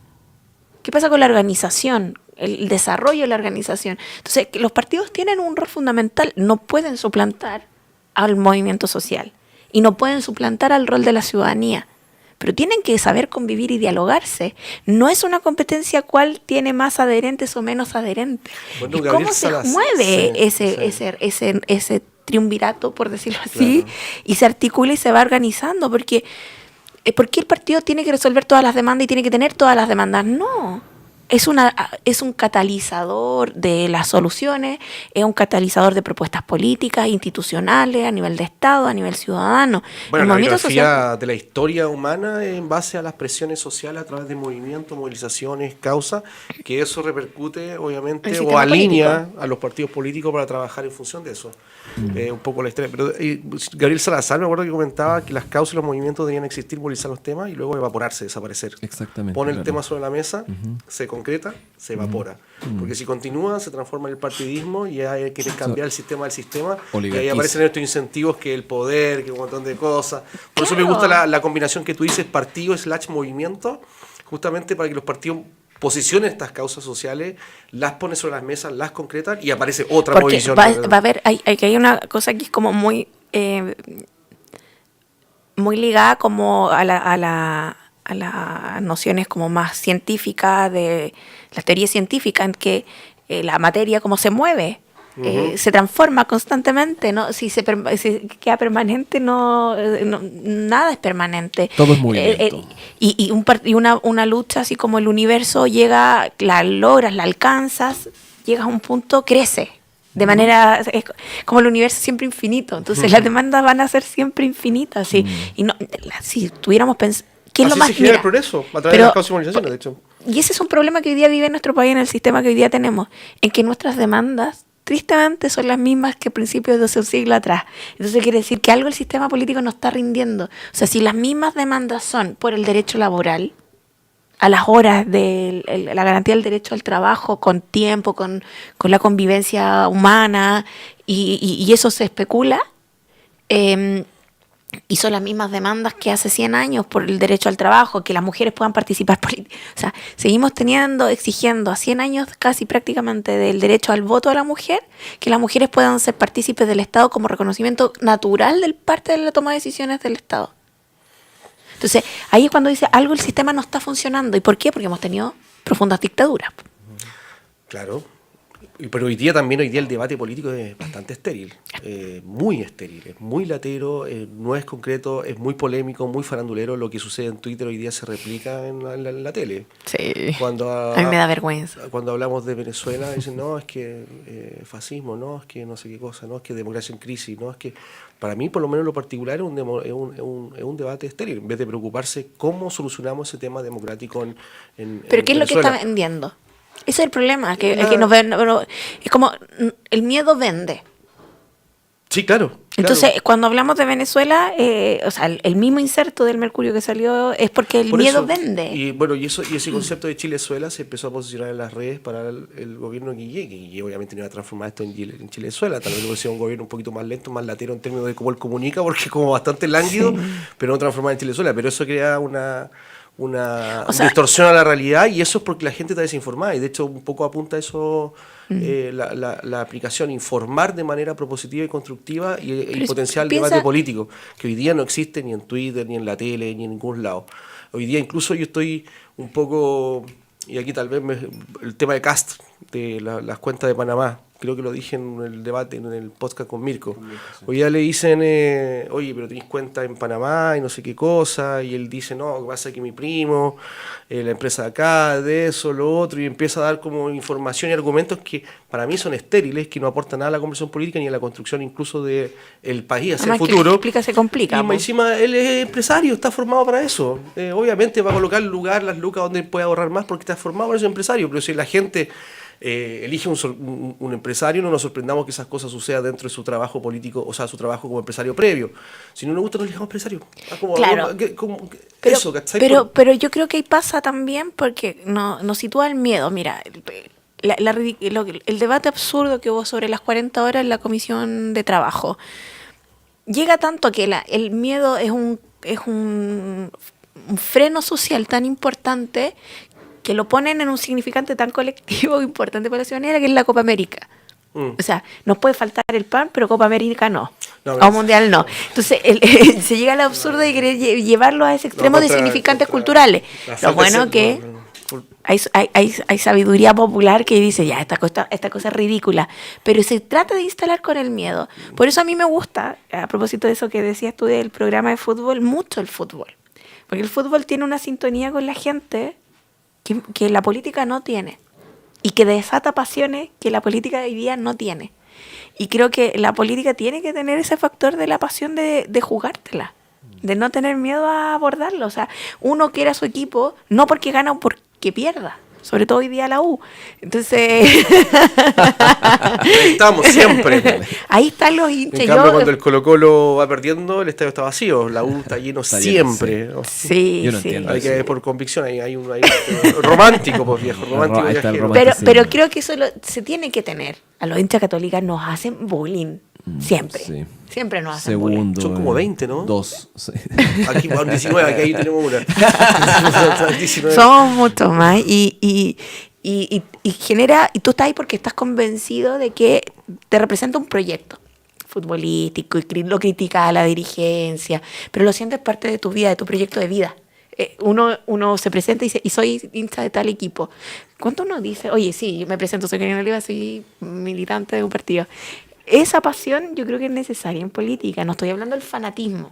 B: ¿Qué pasa con la organización? El desarrollo de la organización. Entonces, los partidos tienen un rol fundamental. No pueden suplantar al movimiento social y no pueden suplantar al rol de la ciudadanía. Pero tienen que saber convivir y dialogarse. No es una competencia cuál tiene más adherentes o menos adherentes.
C: Bueno,
B: Es
C: Gabriel
B: cómo se
C: Salas,
B: mueve
C: sí.
B: ese triunvirato, por decirlo así,
C: Claro.
B: y se articula y se va organizando. Porque el partido tiene que resolver todas las demandas y tiene que tener todas las demandas. No. Es un catalizador de las soluciones, es un catalizador de propuestas políticas, institucionales, a nivel de Estado, a nivel ciudadano.
C: Bueno,
B: El
C: la
B: movimiento
C: biografía
B: social,
C: de la historia humana en base a las presiones sociales a través de movimientos, movilizaciones, causas, que eso repercute obviamente
B: El
C: o
B: sistema
C: alinea
B: político.
C: a los partidos políticos para trabajar en función de eso. Un poco la historia. Pero Gabriel Salazar me acuerdo que comentaba que las causas y los movimientos debían existir, movilizar los temas y luego evaporarse, desaparecer.
A: Exactamente.
C: Pone el
A: claro.
C: tema sobre la mesa, se concreta, se evapora. Porque si continúa, se transforma en el partidismo y hay que cambiar el sistema del sistema. Y ahí
A: Oligarquiza.
C: aparecen estos incentivos que el poder, que un montón de cosas. Por eso me
B: Claro.
C: gusta la combinación que tú dices, partido/movimiento, justamente para que los partidos posicionen estas causas sociales, las ponen sobre las mesas, las concretan y aparece otra
B: porque
C: movilización.
B: va a haber, hay una cosa que es como muy ligada como a las nociones como más científicas de las teorías científicas, en que la materia como se mueve, se transforma constantemente, ¿no? Si queda permanente, nada es permanente.
A: Todo es movimiento.
B: Y una lucha así como el universo llega, la logras, la alcanzas, llegas a un punto, crece. De manera, es como el universo es siempre infinito, entonces las demandas van a ser siempre infinitas. ¿Sí? Y no, si tuviéramos pensado, ¿qué es
C: Así
B: lo más?
C: se genera
B: Mira,
C: el progreso, a través
B: pero-
C: de las causas y movilizaciones, de hecho.
B: y ese es un problema que hoy día vive en nuestro país, en el sistema que hoy día tenemos, en que nuestras demandas, tristemente, son las mismas que a principios de hace un siglo atrás. Entonces quiere decir que algo el sistema político no está rindiendo. O sea, si las mismas demandas son por el derecho laboral, a las horas de la garantía del derecho al trabajo, con tiempo, con la convivencia humana, y eso se especula, y son las mismas demandas que hace 100 años por el derecho al trabajo, que las mujeres puedan participar políticamente. O sea, seguimos exigiendo a 100 años casi prácticamente del derecho al voto a la mujer, que las mujeres puedan ser partícipes del Estado como reconocimiento natural del parte de la toma de decisiones del Estado. Entonces, ahí es cuando dice, algo el sistema no está funcionando. ¿Y por qué? Porque hemos tenido profundas dictaduras.
C: Claro. Pero hoy día el debate político es bastante estéril, muy estéril, es muy latero, no es concreto, es muy polémico, muy farandulero. Lo que sucede en Twitter hoy día se replica en la tele.
B: Sí,
C: a
B: mí me da vergüenza.
C: Cuando hablamos de Venezuela dicen, no, es que fascismo, no, es que no sé qué cosa, no, es que democracia en crisis, no, es que... Para mí, por lo menos en lo particular, es un debate estéril, en vez de preocuparse cómo solucionamos ese tema democrático en
B: ¿Pero qué es lo que está vendiendo? Ese es el problema, que nos ven, es como el miedo vende.
C: Sí, claro.
B: Entonces, cuando hablamos de Venezuela, o sea, el mismo inserto del Mercurio que salió es porque el miedo vende.
C: Y bueno, y ese concepto de Chilezuela se empezó a posicionar en las redes para el gobierno de Guille, que Guille obviamente no iba a transformar esto en Chilezuela, tal vez hubiera sido un gobierno un poquito más lento, más latero en términos de cómo él comunica, porque es como bastante lánguido, pero no transformar en Chilezuela. Pero eso crea una distorsión a la realidad, y eso es porque la gente está desinformada, y de hecho un poco apunta a eso la aplicación, informar de manera propositiva y constructiva y potenciar el debate político, que hoy día no existe ni en Twitter, ni en la tele, ni en ningún lado. Hoy día incluso yo estoy un poco, y aquí tal vez el tema de Cast, de las cuentas de Panamá, creo que lo dije en el debate, en el podcast con Mirko. Hoy día le dicen, oye, pero tenéis cuenta en Panamá y no sé qué cosa, y él dice, no, lo que pasa es que mi primo, la empresa de acá, de eso, lo otro, y empieza a dar como información y argumentos que para mí son estériles, que no aportan nada a la conversación política ni a la construcción incluso del país hacia el futuro.
B: Se complica.
C: Y encima él es empresario, está formado para eso. Obviamente va a colocar las lucas donde puede ahorrar más porque está formado para ser empresario, pero si la gente... elige un empresario, no nos sorprendamos que esas cosas sucedan dentro de su trabajo político, o sea, su trabajo como empresario previo. Si no nos gusta, no elijamos empresario.
B: Claro. Pero yo creo que ahí pasa también porque nos sitúa el miedo. Mira, el debate absurdo que hubo sobre las 40 horas en la comisión de trabajo llega tanto que el miedo es un freno social tan importante que lo ponen en un significante tan colectivo e importante para la ciudadanía, que es la Copa América. O sea, nos puede faltar el pan, pero Copa América no. O Mundial no. Entonces, se llega al absurdo de querer llevarlo a ese extremo de significantes culturales. Lo bueno que hay sabiduría popular que dice, ya, esta cosa es ridícula. Pero se trata de instalar con el miedo. Por eso a mí me gusta, a propósito de eso que decías tú del programa de fútbol, mucho el fútbol. Porque el fútbol tiene una sintonía con la gente que la política no tiene, y que desata pasiones que la política de hoy día no tiene. Y creo que la política tiene que tener ese factor de la pasión de jugártela, de no tener miedo a abordarlo. O sea, uno quiere a su equipo no porque gana o porque pierda, sobre todo hoy día la U. Entonces
C: ahí estamos siempre.
B: Ahí están los hinchas.
C: En cambio, cuando el Colo-Colo va perdiendo, el estadio está vacío. La U está lleno siempre.
B: Sí,
A: yo no entiendo.
C: Hay que ver por convicción. Hay un romántico, pues viejo. Romántico.
B: Pero creo que eso se tiene que tener. A los hinchas católicos nos hacen bullying. Siempre. Sí. Siempre nos hacen bullying.
C: Son como 20, ¿no?
A: 2. Sí.
C: Aquí 19, aquí ahí tenemos una.
B: 19. Somos mucho más. Y genera. Y tú estás ahí porque estás convencido de que te representa un proyecto futbolístico y lo criticas a la dirigencia, pero lo sientes parte de tu vida, de tu proyecto de vida. Uno se presenta y dice, y soy hincha de tal equipo. ¿Cuánto uno dice? Oye, sí, yo me presento, soy Karina Oliva, soy militante de un partido. Esa pasión yo creo que es necesaria en política. No estoy hablando del fanatismo.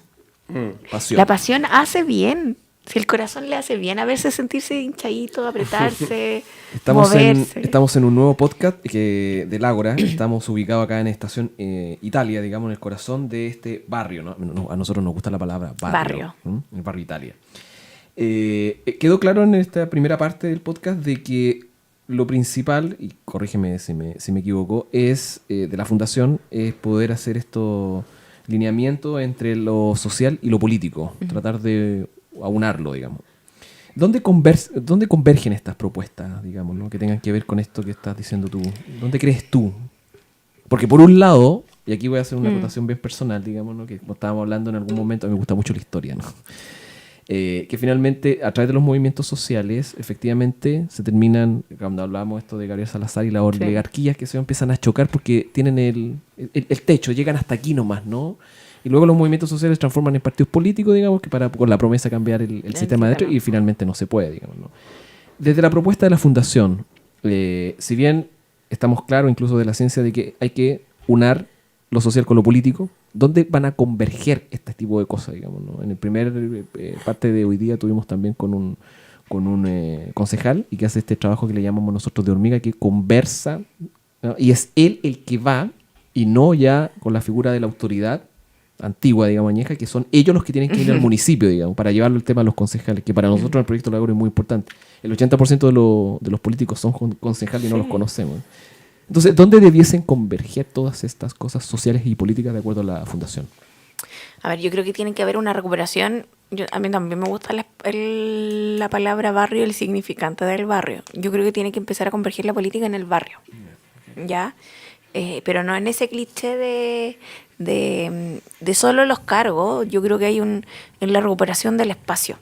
A: Pasión.
B: La pasión hace bien. Si el corazón le hace bien, a verse sentirse hinchadito, apretarse, moverse.
A: Estamos en un nuevo podcast del Ágora. Estamos ubicados acá en Estación Italia, digamos, en el corazón de este barrio, ¿no? A nosotros nos gusta la palabra barrio. El barrio Italia. Quedó claro en esta primera parte del podcast de que lo principal, y corrígeme si me equivoco, es de la fundación, es poder hacer estos lineamientos entre lo social y lo político, tratar de aunarlo, digamos. ¿Dónde convergen estas propuestas, digamos, ¿no? Que tengan que ver con esto que estás diciendo tú? ¿Dónde crees tú? Porque por un lado, y aquí voy a hacer una acotación bien personal, digamos, ¿no? Que como estábamos hablando en algún momento, a mí me gusta mucho la historia, ¿no? Que finalmente, a través de los movimientos sociales, efectivamente, se terminan, cuando hablábamos esto de Gabriel Salazar y las oligarquías que se empiezan a chocar porque tienen el techo, llegan hasta aquí nomás, ¿no? Y luego los movimientos sociales se transforman en partidos políticos, digamos, que con la promesa de cambiar el sistema de derechos, y finalmente no se puede, digamos, ¿no? Desde la propuesta de la Fundación, si bien estamos claros incluso de la ciencia de que hay que unar lo social con lo político, ¿dónde van a converger este tipo de cosas, digamos, ¿no? En el primer parte de hoy día tuvimos también con un concejal y que hace este trabajo que le llamamos nosotros de hormiga, que conversa, ¿no? Y es él el que va, y no ya con la figura de la autoridad antigua, digamos, añeja, que son ellos los que tienen que ir al municipio, digamos, para llevarlo el tema a los concejales, que para nosotros el proyecto de Agora es muy importante. El 80% de los políticos son concejales y no los conocemos. Entonces, ¿dónde debiesen converger todas estas cosas sociales y políticas de acuerdo a la Fundación?
B: A ver, yo creo que tiene que haber una recuperación. A mí también me gusta la palabra barrio, el significante del barrio. Yo creo que tiene que empezar a converger la política en el barrio, ¿ya? Pero no en ese cliché de solo los cargos. Yo creo que hay en la recuperación del espacio.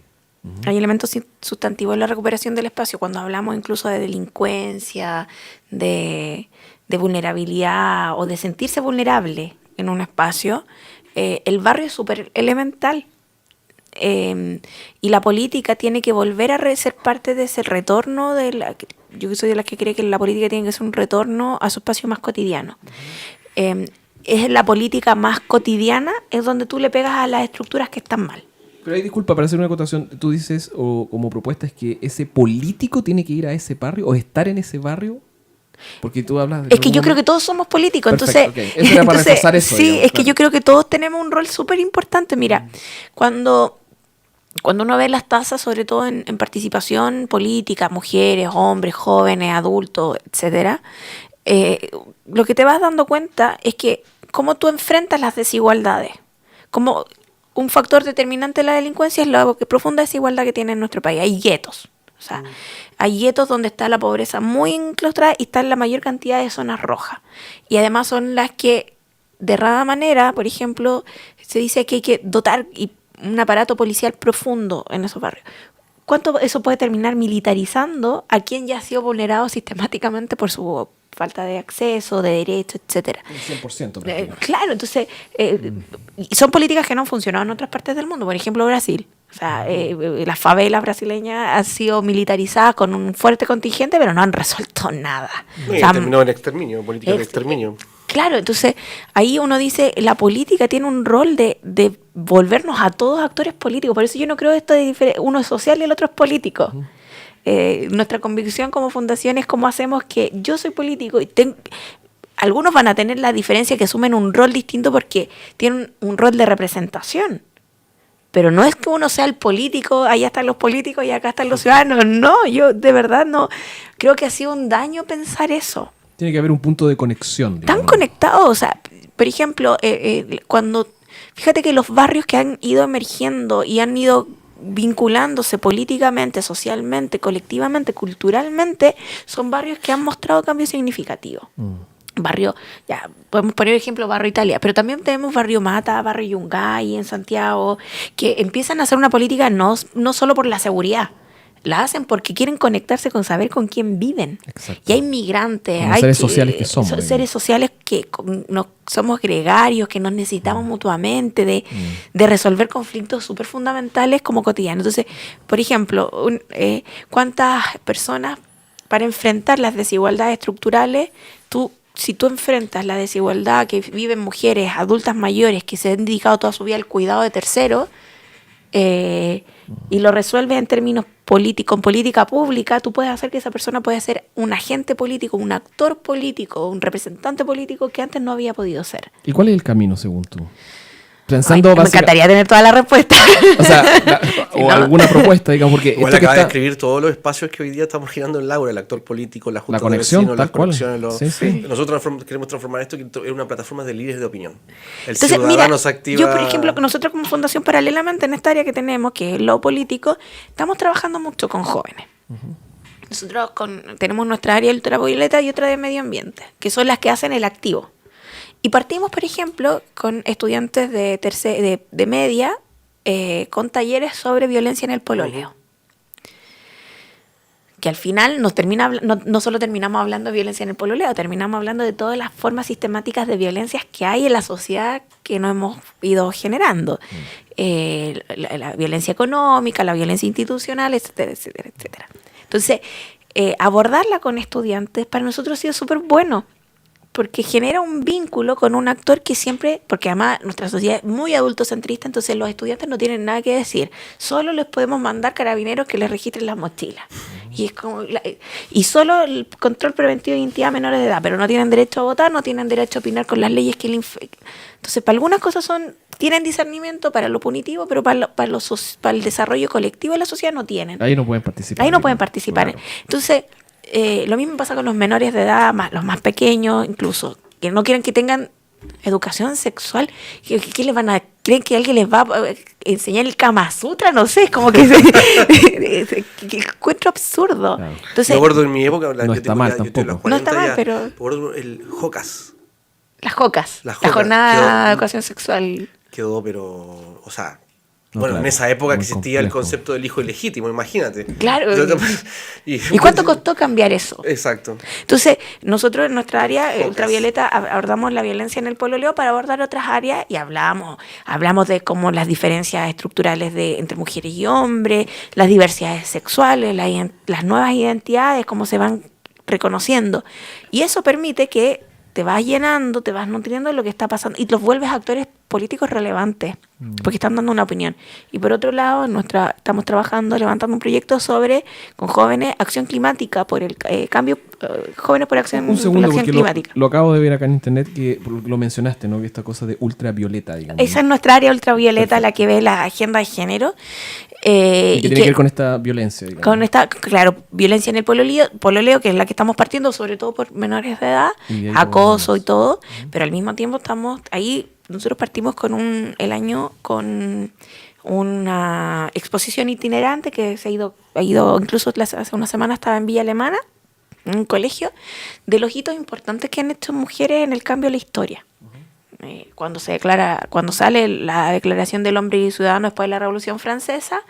B: Hay elementos sustantivos en la recuperación del espacio. Cuando hablamos incluso de delincuencia, de vulnerabilidad o de sentirse vulnerable en un espacio, el barrio es súper elemental. Y la política tiene que volver a ser parte de ese retorno yo soy de las que cree que la política tiene que ser un retorno a su espacio más cotidiano. Es la política más cotidiana, es donde tú le pegas a las estructuras que están mal.
A: Pero ahí, disculpa, para hacer una acotación, tú dices, o como propuesta, es que ese político tiene que ir a ese barrio o estar en ese barrio. Porque tú hablas de...
B: Es que yo creo que todos somos políticos.
A: Perfecto,
B: entonces,
A: okay. Eso era para reforzar eso.
B: Sí,
A: digamos,
B: es que yo creo que todos tenemos un rol súper importante. Mira, cuando uno ve las tasas, sobre todo en participación política, mujeres, hombres, jóvenes, adultos, etcétera, lo que te vas dando cuenta es que cómo tú enfrentas las desigualdades. Como un factor determinante de la delincuencia es la profunda desigualdad que tiene en nuestro país. Hay guetos. O sea, hay guetos donde está la pobreza muy enclaustrada y está en la mayor cantidad de zonas rojas. Y además son las que, de rara manera, por ejemplo, se dice que hay que dotar un aparato policial profundo en esos barrios. ¿Cuánto eso puede terminar militarizando a quien ya ha sido vulnerado sistemáticamente por su falta de acceso, de derechos, etcétera?
A: Un 100%.
B: Claro, entonces son políticas que no han funcionado en otras partes del mundo. Por ejemplo, Brasil. O sea, las favelas brasileñas han sido militarizadas con un fuerte contingente, pero no han resuelto nada.
C: O sea, terminó en exterminio, política de exterminio.
B: Claro, entonces ahí uno dice, la política tiene un rol de volvernos a todos actores políticos. Por eso yo no creo esto de uno es social y el otro es político. Nuestra convicción como fundación es cómo hacemos que yo soy político y algunos van a tener la diferencia que asumen un rol distinto porque tienen un rol de representación. Pero no es que uno sea el político, allá están los políticos y acá están los ciudadanos. No, yo de verdad no. Creo que ha sido un daño pensar eso.
A: Tiene que haber un punto de conexión.
B: Digamos. Tan conectados, o sea, por ejemplo, fíjate que los barrios que han ido emergiendo y han ido vinculándose políticamente, socialmente, colectivamente, culturalmente, son barrios que han mostrado cambios significativos. Barrio, ya podemos poner ejemplo Barrio Italia, pero también tenemos Barrio Mata, Barrio Yungay en Santiago, que empiezan a hacer una política no solo por la seguridad, la hacen porque quieren conectarse con saber con quién viven.
A: Exacto.
B: Y hay migrantes,
A: como
B: hay
A: seres sociales que somos.
B: Seres sociales que somos gregarios, que nos necesitamos mutuamente, de resolver conflictos súper fundamentales como cotidianos. Entonces, por ejemplo, ¿cuántas personas para enfrentar las desigualdades estructurales si tú enfrentas la desigualdad que viven mujeres adultas mayores que se han dedicado toda su vida al cuidado de terceros y lo resuelves en términos políticos, con política pública, tú puedes hacer que esa persona pueda ser un agente político, un actor político, un representante político que antes no había podido ser.
A: ¿Y cuál es el camino según tú? Pensando
B: me encantaría tener toda la respuesta.
A: O sea, alguna propuesta, digamos, porque
C: igual acaba de describir todos los espacios que hoy día estamos girando en Laura, el actor político, la junta de vecinos, las conexiones.
A: Sí.
C: Nosotros queremos transformar esto en una plataforma de líderes de opinión.
B: Entonces, ciudadano se activa. Yo, por ejemplo, nosotros como fundación, paralelamente en esta área que tenemos, que es lo político, estamos trabajando mucho con jóvenes. Nosotros tenemos nuestra área de ultravioleta y otra de medio ambiente, que son las que hacen el activo. Y partimos, por ejemplo, con estudiantes de media con talleres sobre violencia en el pololeo. que al final no solo terminamos hablando de violencia en el pololeo, terminamos hablando de todas las formas sistemáticas de violencias que hay en la sociedad que nos hemos ido generando. La violencia económica, la violencia institucional, etcétera, etcétera, etcétera. Entonces, abordarla con estudiantes para nosotros ha sido súper bueno, porque genera un vínculo con un actor que siempre, porque además nuestra sociedad es muy adultocentrista, entonces los estudiantes no tienen nada que decir, solo les podemos mandar carabineros que les registren las mochilas. Y es como y solo el control preventivo de identidad a menores de edad, pero no tienen derecho a votar, no tienen derecho a opinar con las leyes que entonces para algunas cosas tienen discernimiento para lo punitivo, pero para el desarrollo colectivo de la sociedad no tienen.
A: Ahí no pueden participar.
B: Ahí no pueden participar.
A: Claro.
B: Entonces, lo mismo pasa con los menores de edad, los más pequeños, incluso, que no quieren que tengan educación sexual. ¿Qué les van a creen que alguien les va a enseñar el Kama Sutra? No sé, es como que que encuentro absurdo.
A: Claro.
B: Entonces,
C: me acuerdo en mi época,
A: No está mal tampoco.
B: No está mal, pero-
C: me acuerdo el Jocas
B: las jocas,
C: Las
B: la
C: jocas,
B: jornada
C: quedó-
B: de educación sexual.
C: quedó, pero, o sea,
A: No,
C: bueno,
A: claro,
C: en esa época que
A: muy
C: existía el
A: complejo.
C: concepto del hijo ilegítimo, imagínate.
B: Claro.
C: ¿Y
B: ¿Y cuánto costó cambiar eso?
C: Exacto.
B: Entonces, nosotros en nuestra área
C: Focas.
B: ultravioleta abordamos la violencia en el pololeo para abordar otras áreas y hablamos de cómo las diferencias estructurales entre mujeres y hombres, las diversidades sexuales, las nuevas identidades, cómo se van reconociendo. Y eso permite que te vas llenando, te vas nutriendo de lo que está pasando y los vuelves actores políticos relevantes, porque están dando una opinión. Y por otro lado, estamos trabajando, levantando un proyecto con jóvenes, acción climática, por el cambio, jóvenes por acción,
A: Un segundo,
B: por la acción
A: porque
B: climática.
A: lo acabo de ver acá en internet, que lo mencionaste, ¿no? Que esta cosa de ultravioleta, digamos.
B: Esa es nuestra área ultravioleta, la que ve la agenda de género.
A: Y que tiene que ver con esta violencia, digamos.
B: Con esta, claro, violencia en el pololeo, que es la que estamos partiendo, sobre todo por menores de edad,
A: Y de ahí
B: acoso
A: como-
B: y todo, pero al mismo tiempo estamos ahí, nosotros partimos el año con una exposición itinerante que ha ido incluso hace una semana estaba en Villa Alemana, en un colegio, de los hitos importantes que han hecho mujeres en el cambio de la historia. Cuando sale la Declaración del Hombre y Ciudadano después de la Revolución Francesa,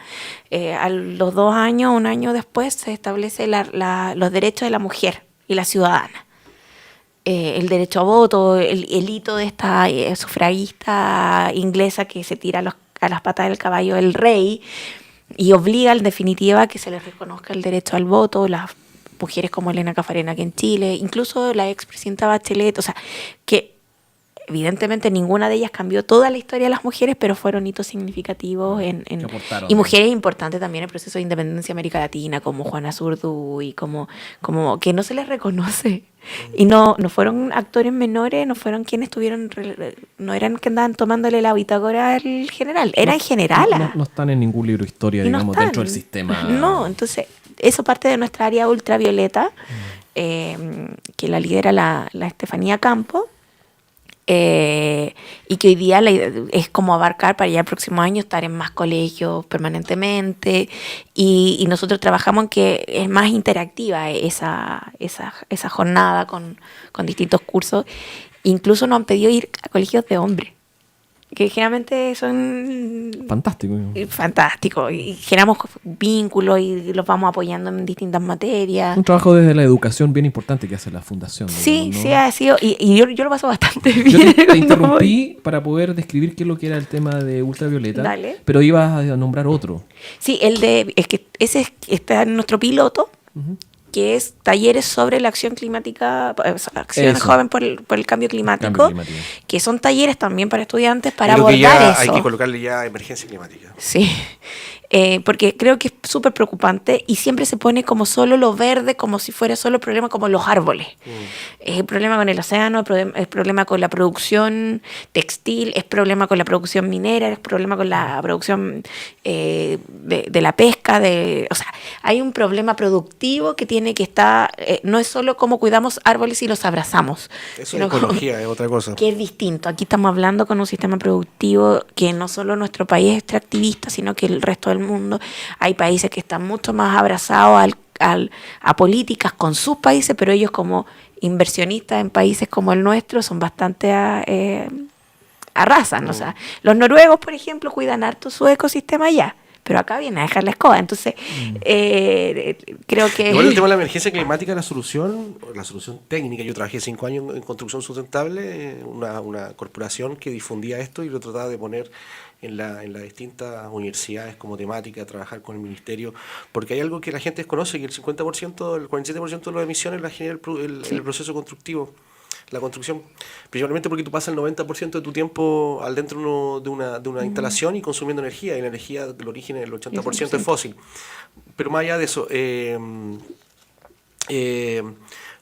B: a los 2 años, un año después, se establece los derechos de la mujer y la ciudadana. El derecho a voto, el hito de esta sufragista inglesa que se tira a las patas del caballo del rey y obliga en definitiva a que se les reconozca el derecho al voto, las mujeres como Elena Caffarena aquí en Chile, incluso la expresidenta Bachelet, o sea, que evidentemente ninguna de ellas cambió toda la historia de las mujeres, pero fueron hitos significativos
A: Que aportaron.
B: y mujeres importantes también en el proceso de independencia de América Latina, como Juana Zurduy, como que no se les reconoce. Y no fueron actores menores, no fueron quienes no eran que andaban tomándole la bitácora al general, eran generales.
A: No están en ningún libro de historia,
B: Y no
A: digamos,
B: están.
A: dentro del sistema.
B: No, entonces, eso parte de nuestra área ultravioleta, que la lidera la Estefanía Campo, y que hoy día es como abarcar para ya el próximo año estar en más colegios permanentemente, y nosotros trabajamos en que es más interactiva esa jornada con distintos cursos. Incluso nos han pedido ir a colegios de hombres, que generalmente son
A: Fantástico.
B: fantásticos, y generamos vínculos y los vamos apoyando en distintas materias.
A: Un trabajo desde la educación bien importante que hace la fundación.
B: Sí,
A: digamos, ¿no?
B: sí ha sido, y yo lo paso bastante bien.
A: Yo te
B: cuando
A: interrumpí para poder describir qué es lo que era el tema de ultravioleta,
B: Dale.
A: pero ibas a nombrar otro.
B: Sí, ese está en nuestro piloto, que es talleres sobre la acción climática, acción
A: Eso.
B: joven por el cambio climático,
A: Cambio climático.
B: que son talleres también para estudiantes para
C: Creo que
B: abordar
C: ya
B: eso.
C: hay que colocarle ya emergencia climática.
B: Sí, porque creo que es súper preocupante y siempre se pone como solo lo verde, como si fuera solo el problema como los árboles. Es el problema con el océano, es problema con la producción textil, es problema con la producción minera, es problema con la producción de la pesca. O sea, hay un problema productivo que tiene que estar, no es solo cómo cuidamos árboles y los abrazamos,
C: Eso es
B: sino como-
C: ecología, es otra cosa.
B: que es distinto. Aquí estamos hablando con un sistema productivo que no solo nuestro país es extractivista, sino que el resto del mundo. Hay países que están mucho más abrazados a políticas con sus países, pero ellos como inversionistas en países como el nuestro son bastante arrasan. O sea, los noruegos, por ejemplo, cuidan harto su ecosistema allá, pero acá viene a dejar la escoba. Entonces, creo que...
C: Igual el tema de la emergencia climática, la solución técnica, yo trabajé 5 años en construcción sustentable, una corporación que difundía esto y lo trataba de poner en las distintas universidades como temática, trabajar con el ministerio, porque hay algo que la gente desconoce, que el 50%, el 47% de las emisiones las genera el proceso constructivo, la construcción, principalmente porque tú pasas el 90% de tu tiempo al dentro de una instalación y consumiendo energía, y la energía del origen, el 80% es fósil. Pero más allá de eso,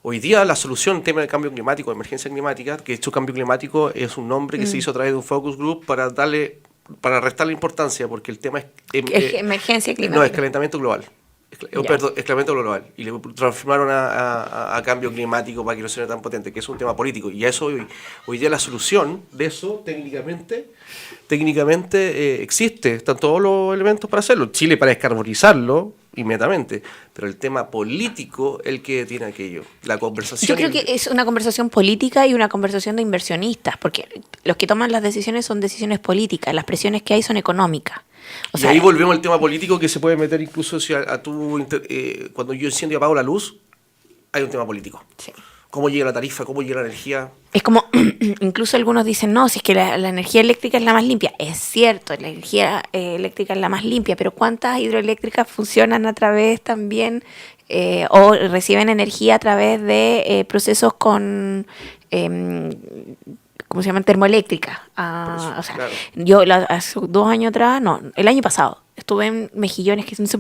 C: hoy día la solución al tema del cambio climático, de emergencia climática, que de hecho cambio climático es un nombre que se hizo a través de un focus group para restar la importancia, porque el tema es
B: emergencia climática.
C: No, es calentamiento global. Perdón, es calentamiento global. Y le transformaron a cambio climático para que no sea tan potente, que es un tema político. Y a eso hoy día la solución de eso técnicamente existe. Están todos los elementos para hacerlo. Chile para descarbonizarlo inmediatamente. Pero el tema político el que tiene aquello. La conversación.
B: Yo creo que es una conversación política y una conversación de inversionistas, porque los que toman las decisiones son decisiones políticas, las presiones que hay son económicas. O sea,
C: y ahí volvemos al tema político que se puede meter incluso si cuando yo enciendo y apago la luz, hay un tema político.
B: Sí.
C: ¿Cómo llega la tarifa? ¿Cómo llega la energía?
B: Es como, incluso algunos dicen, no, si es que la energía eléctrica es la más limpia. Es cierto, la energía eléctrica es la más limpia, pero ¿cuántas hidroeléctricas funcionan a través también o reciben energía a través de procesos con... ¿cómo se llaman? Termoeléctrica. O sea, claro. Yo hace 2 años atrás, no, el año pasado, estuve en Mejillones, que no se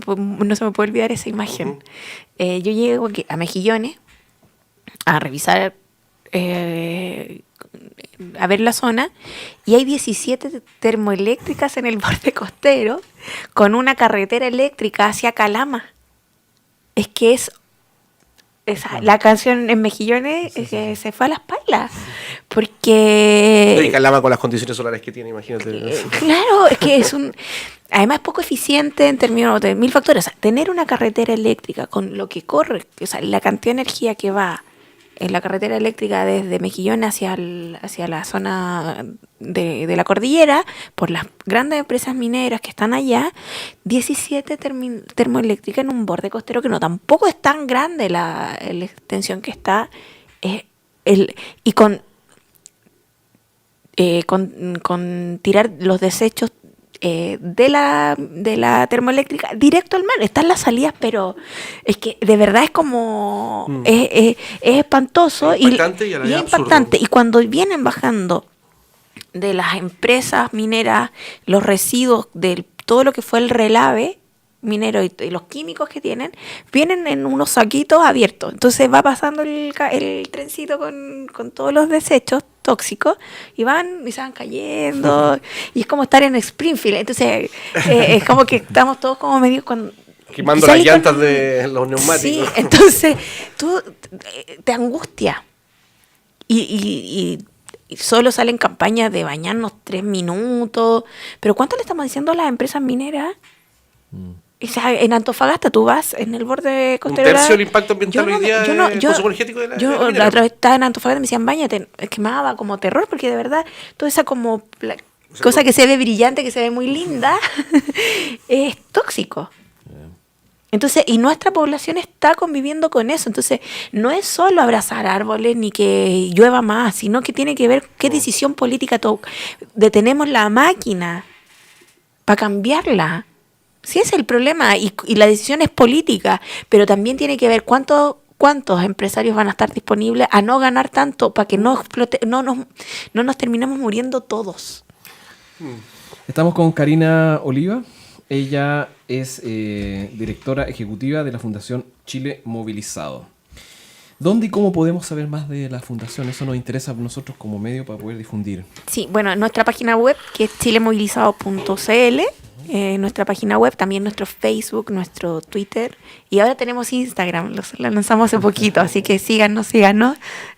B: me puede olvidar esa imagen. Yo llego a Mejillones a revisar, a ver la zona, y hay 17 termoeléctricas en el borde costero con una carretera eléctrica hacia Calama. Es que la canción en Mejillones se fue a las palas. Porque...
C: Y Calama con las condiciones solares que tiene, imagínate.
B: Claro, es que además es poco eficiente en términos de 1000 factores. O sea, tener una carretera eléctrica con lo que corre, o sea, la cantidad de energía que va en la carretera eléctrica desde Mejillones hacia la zona de la cordillera, por las grandes empresas mineras que están allá, 17 termoeléctricas en un borde costero que no tampoco es tan grande la extensión que está, y con tirar los desechos de la termoeléctrica directo al mar. Están las salidas, pero es que de verdad es como es espantoso
C: es impactante y a la vez
B: impactante. Y cuando vienen bajando de las empresas mineras los residuos de todo lo que fue el relave minero y los químicos que tienen, vienen en unos saquitos abiertos. Entonces va pasando el trencito con todos los desechos tóxicos y se van cayendo. Y es como estar en Springfield. Entonces es como que estamos todos como medio
C: quemando las llantas de los neumáticos.
B: Sí, entonces tú te angustia. Y solo salen campañas de bañarnos 3 minutos. Pero ¿cuánto le estamos diciendo a las empresas mineras? O sea, en Antofagasta tú vas en el borde costero.
C: Un tercio del impacto ambiental hoy día el consumo energético de la
B: Yo la otra vez estaba en Antofagasta y me decían, báñate. Es que me daba como terror porque de verdad toda esa como cosa que se ve brillante, que se ve muy linda, es tóxico. Entonces, y nuestra población está conviviendo con eso. Entonces, no es solo abrazar árboles ni que llueva más, sino que tiene que ver qué decisión política detenemos la máquina para cambiarla. Sí, ese es el problema, y la decisión es política, pero también tiene que ver cuántos empresarios van a estar disponibles a no ganar tanto para que no explote, no nos terminemos muriendo todos.
A: Estamos con Karina Oliva. Ella es directora ejecutiva de la Fundación Chile Movilizado. ¿Dónde y cómo podemos saber más de la fundación? Eso nos interesa a nosotros como medio para poder difundir.
B: Sí, bueno, nuestra página web, que es chilemovilizado.cl, nuestra página web, también nuestro Facebook, nuestro Twitter, y ahora tenemos Instagram, lo lanzamos hace poquito, así que síganos,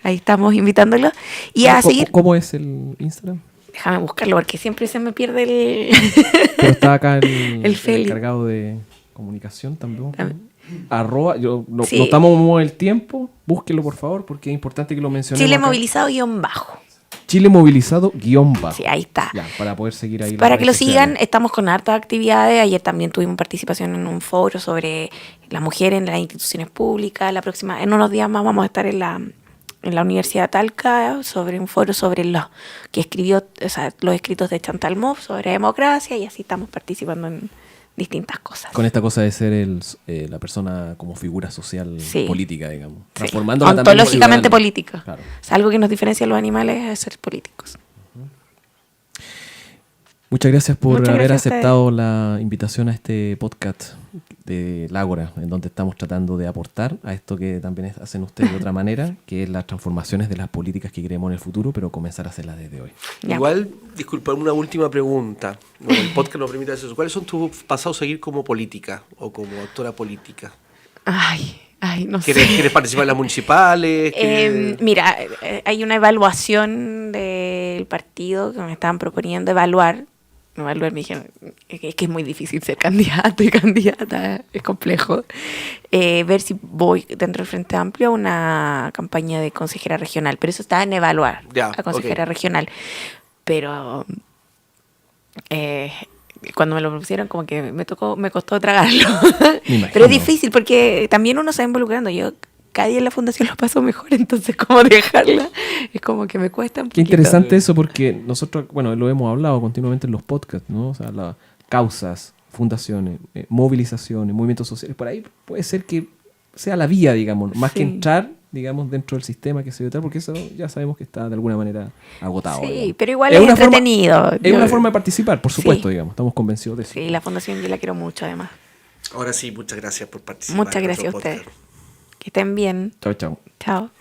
B: ahí estamos invitándolos. Y a seguir.
A: ¿Cómo es el Instagram?
B: Déjame buscarlo, porque siempre se me pierde el...
A: Pero está acá el
B: Feli.
A: encargado de comunicación también. No
B: Sí.
A: estamos el tiempo, búsquenlo por favor, porque es importante que lo mencionemos.
B: Chile
A: acá.
B: Movilizado _.
A: Chile Movilizado _bajo.
B: Sí, ahí está.
A: Ya, para poder seguir ahí. las
B: Para que lo
A: redes sociales.
B: sigan, estamos con hartas actividades. Ayer también tuvimos participación en un foro sobre las mujeres en las instituciones públicas. La próxima, en unos días más vamos a estar en la Universidad de Talca sobre un foro sobre los que escribió, o sea, los escritos de Chantal Mouffe sobre democracia, y así estamos participando en distintas cosas.
A: Con esta cosa de ser la persona como figura social
B: Sí.
A: política, digamos.
B: Sí.
A: Transformándola también en
B: Ontológicamente
A: ciudadana.
B: política.
A: Claro.
B: O sea, algo que nos diferencia a los animales es ser políticos.
A: Muchas gracias por
B: Muchas
A: haber
B: gracias a
A: aceptado la invitación a este podcast de L'Ágora, en donde estamos tratando de aportar a esto que también hacen ustedes de otra manera, que es las transformaciones de las políticas que queremos en el futuro, pero comenzar a hacerlas desde hoy.
B: Ya.
C: Igual, disculpa, una última pregunta. No, el podcast nos permite hacer eso. ¿Cuáles son tus pasados a seguir como política o como actora política?
B: Ay, no sé.
C: ¿Quieres participar en las municipales?
B: Mira, hay una evaluación del partido que me estaban proponiendo evaluar. Me dijeron, es que es muy difícil ser candidato y candidata, es complejo. Ver si voy dentro del Frente Amplio a una campaña de consejera regional, pero eso está en evaluar,
C: Ya,
B: a consejera regional. Pero cuando me lo propusieron, como que me costó tragarlo.
A: Me imagino.
B: Pero es difícil porque también uno se va involucrando. Yo cada día en la fundación lo paso mejor, entonces como dejarla es como que me cuesta un
A: Qué
B: poquito.
A: interesante eso, porque nosotros, bueno, lo hemos hablado continuamente en los podcasts, ¿no? O sea, las causas, fundaciones, movilizaciones, movimientos sociales, por ahí puede ser que sea la vía, digamos, más que
B: Sí.
A: entrar, digamos, dentro del sistema que se debe tal, porque eso ya sabemos que está de alguna manera agotado.
B: Sí,
A: digamos.
B: pero igual
A: Es
B: es
A: una forma-
B: entretenido.
A: Es una forma de participar, por
B: Sí.
A: supuesto, digamos, estamos convencidos de eso.
B: Sí, la fundación yo la quiero mucho además.
C: Ahora sí, muchas gracias por participar.
B: Muchas
C: en
B: gracias a
C: nuestro
B: ustedes.
C: podcast.
B: Que estén bien.
A: Chao, chao.
B: Chao.